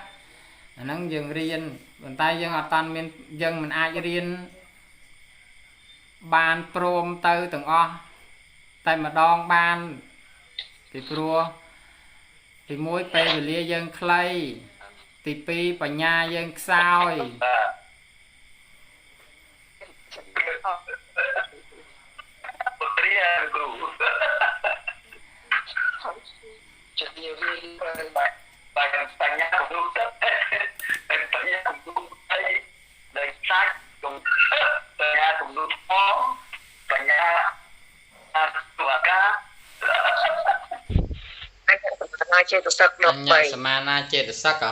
S1: អាហ្នឹងយើងរៀនប៉ុន្តែយើងអត់តាន់មានយើងមិនអាចរៀនបានព្រមទៅទាំងអស់តែម្ដងបានពីព្រោះទី1ពេលវេលាយើងខ្លីទី2បញ្ញាយើងខ្សោយ
S2: ពុទ្រាគ្រូចិត្តនិយាយបាយបញ្ញាគ្រូទៅបញ្ញាគ្រូអីដែលសាច់ក្នុងបញ្ញាគ្រូផងបញ្ញាตัวកាចេតសិក13
S1: សមានាចេតសិក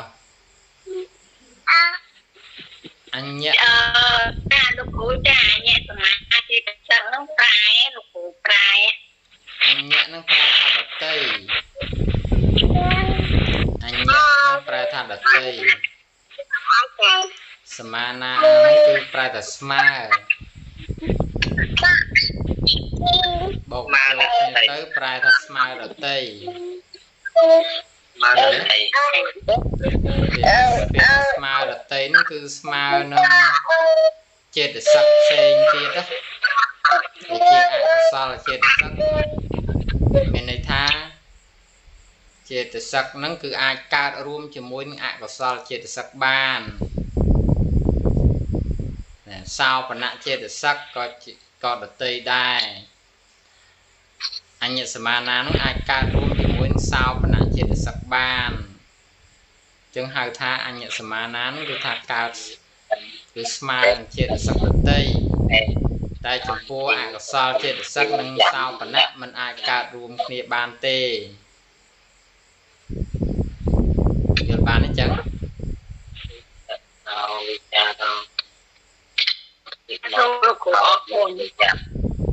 S1: អញ្ញ
S3: តាលោកគ្រូចាអញ្ញសមានាចេតសិកនឹងប្រែលោកគ្រូប្រែ
S1: អញ្ញនឹងប្រែថាដតីអញ្ញនឹងប្រែថាដតីសមានានឹងគឺប្រែថាស្មើបូកចូលគ្នាទៅប្រែថាស្មើដតី
S2: ស្មើដតី
S1: ពាក្យស្មើដតីហ្នឹងគឺស្មើនឹងចេតសិកផ្សេងទៀតណាវាជាអកុសលចេតសិកមានន័យថាចេតសិកហ្នឹងគឺអាចកើតរួមជាមួយនឹងអកុសលចេតសិកបានសោបនៈចេតសិកក៏ដតីដែរអញ្ញសមានានឹងអាចកើតរួមជាមួយនឹងសោបនៈចេតសិកបានចឹងហៅថាអញ្ញសមានានឹងគឺថាកើតគឺស្មើនឹងចេតសិកដតីតែចំពោះអកុសលចេតសិកនិងសោបនៈมันអាចកើតរួមគ្នាបានទេយល់បានទេចឹង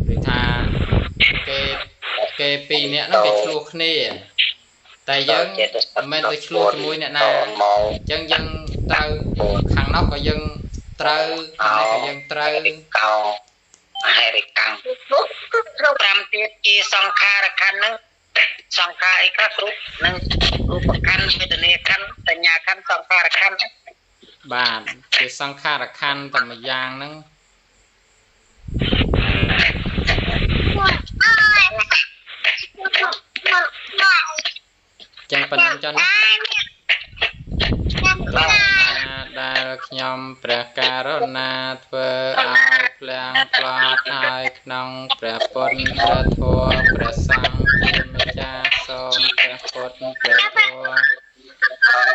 S1: គឺថាគេពីរនាក់ហ្នឹងគេឆ្លោះគ្នាតែយើងមិនមែនទៅឆ្លោះជាមួយអ្នកណាអញ្ចឹងយើងត្រូវខាងនោះក៏យើងត្រូវខាងនេះក៏យើងត្រូវ
S2: មហេរិកាំង5ទៀតជាសង្ខារខណ្ឌហ្នឹងសង្ខារអីខ្លះគ្រប់នឹងរូបខណ្ឌវេទនាខណ្ឌសញ្ញាខណ្ឌសង្ខារខណ្ឌ
S1: បាទជាសង្ខារខណ្ឌតែមួយយ៉ាងហ្នឹងចឹងប៉ុណ្ណឹងចុះណាដែលខ្ញុំព្រះករុណាធ្វើឲ្យភ្លាំងផ្លាត់ហើយក្នុងព្រះពុទ្ធព្រះធម៌ព្រះសង្ឃជាម្ចាស់សូមព្រះពុទ្ធព្រះធម៌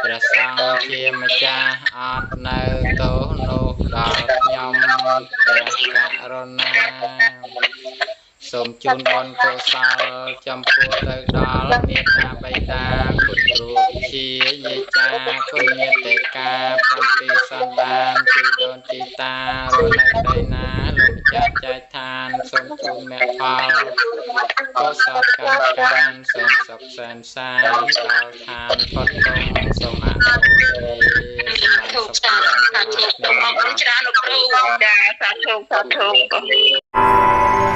S1: ព្រះសង្ឃជាម្ចាស់អត់នៅទោសនោះដល់ខ្ញុំព្រះករុណាសូមជូនបុណ្យកុសលចំពោះទៅដល់មេត្តាបិតាគុណគ្រូជាយាចាគុណញាតិកា7សន្តានទីដូនទីតារស់នៅទីណាលោកម្ចាស់ចែកឋានសូមជូនមគ្គផលកុសលកម្មកានសូមសុខសាន្តសាន្តដល់ឋានផុតទុក្ខសូមអនុមោទនា
S3: ធុចាសាធុសូមអរគុណច្រើនលោកគ្រូចាសាធុ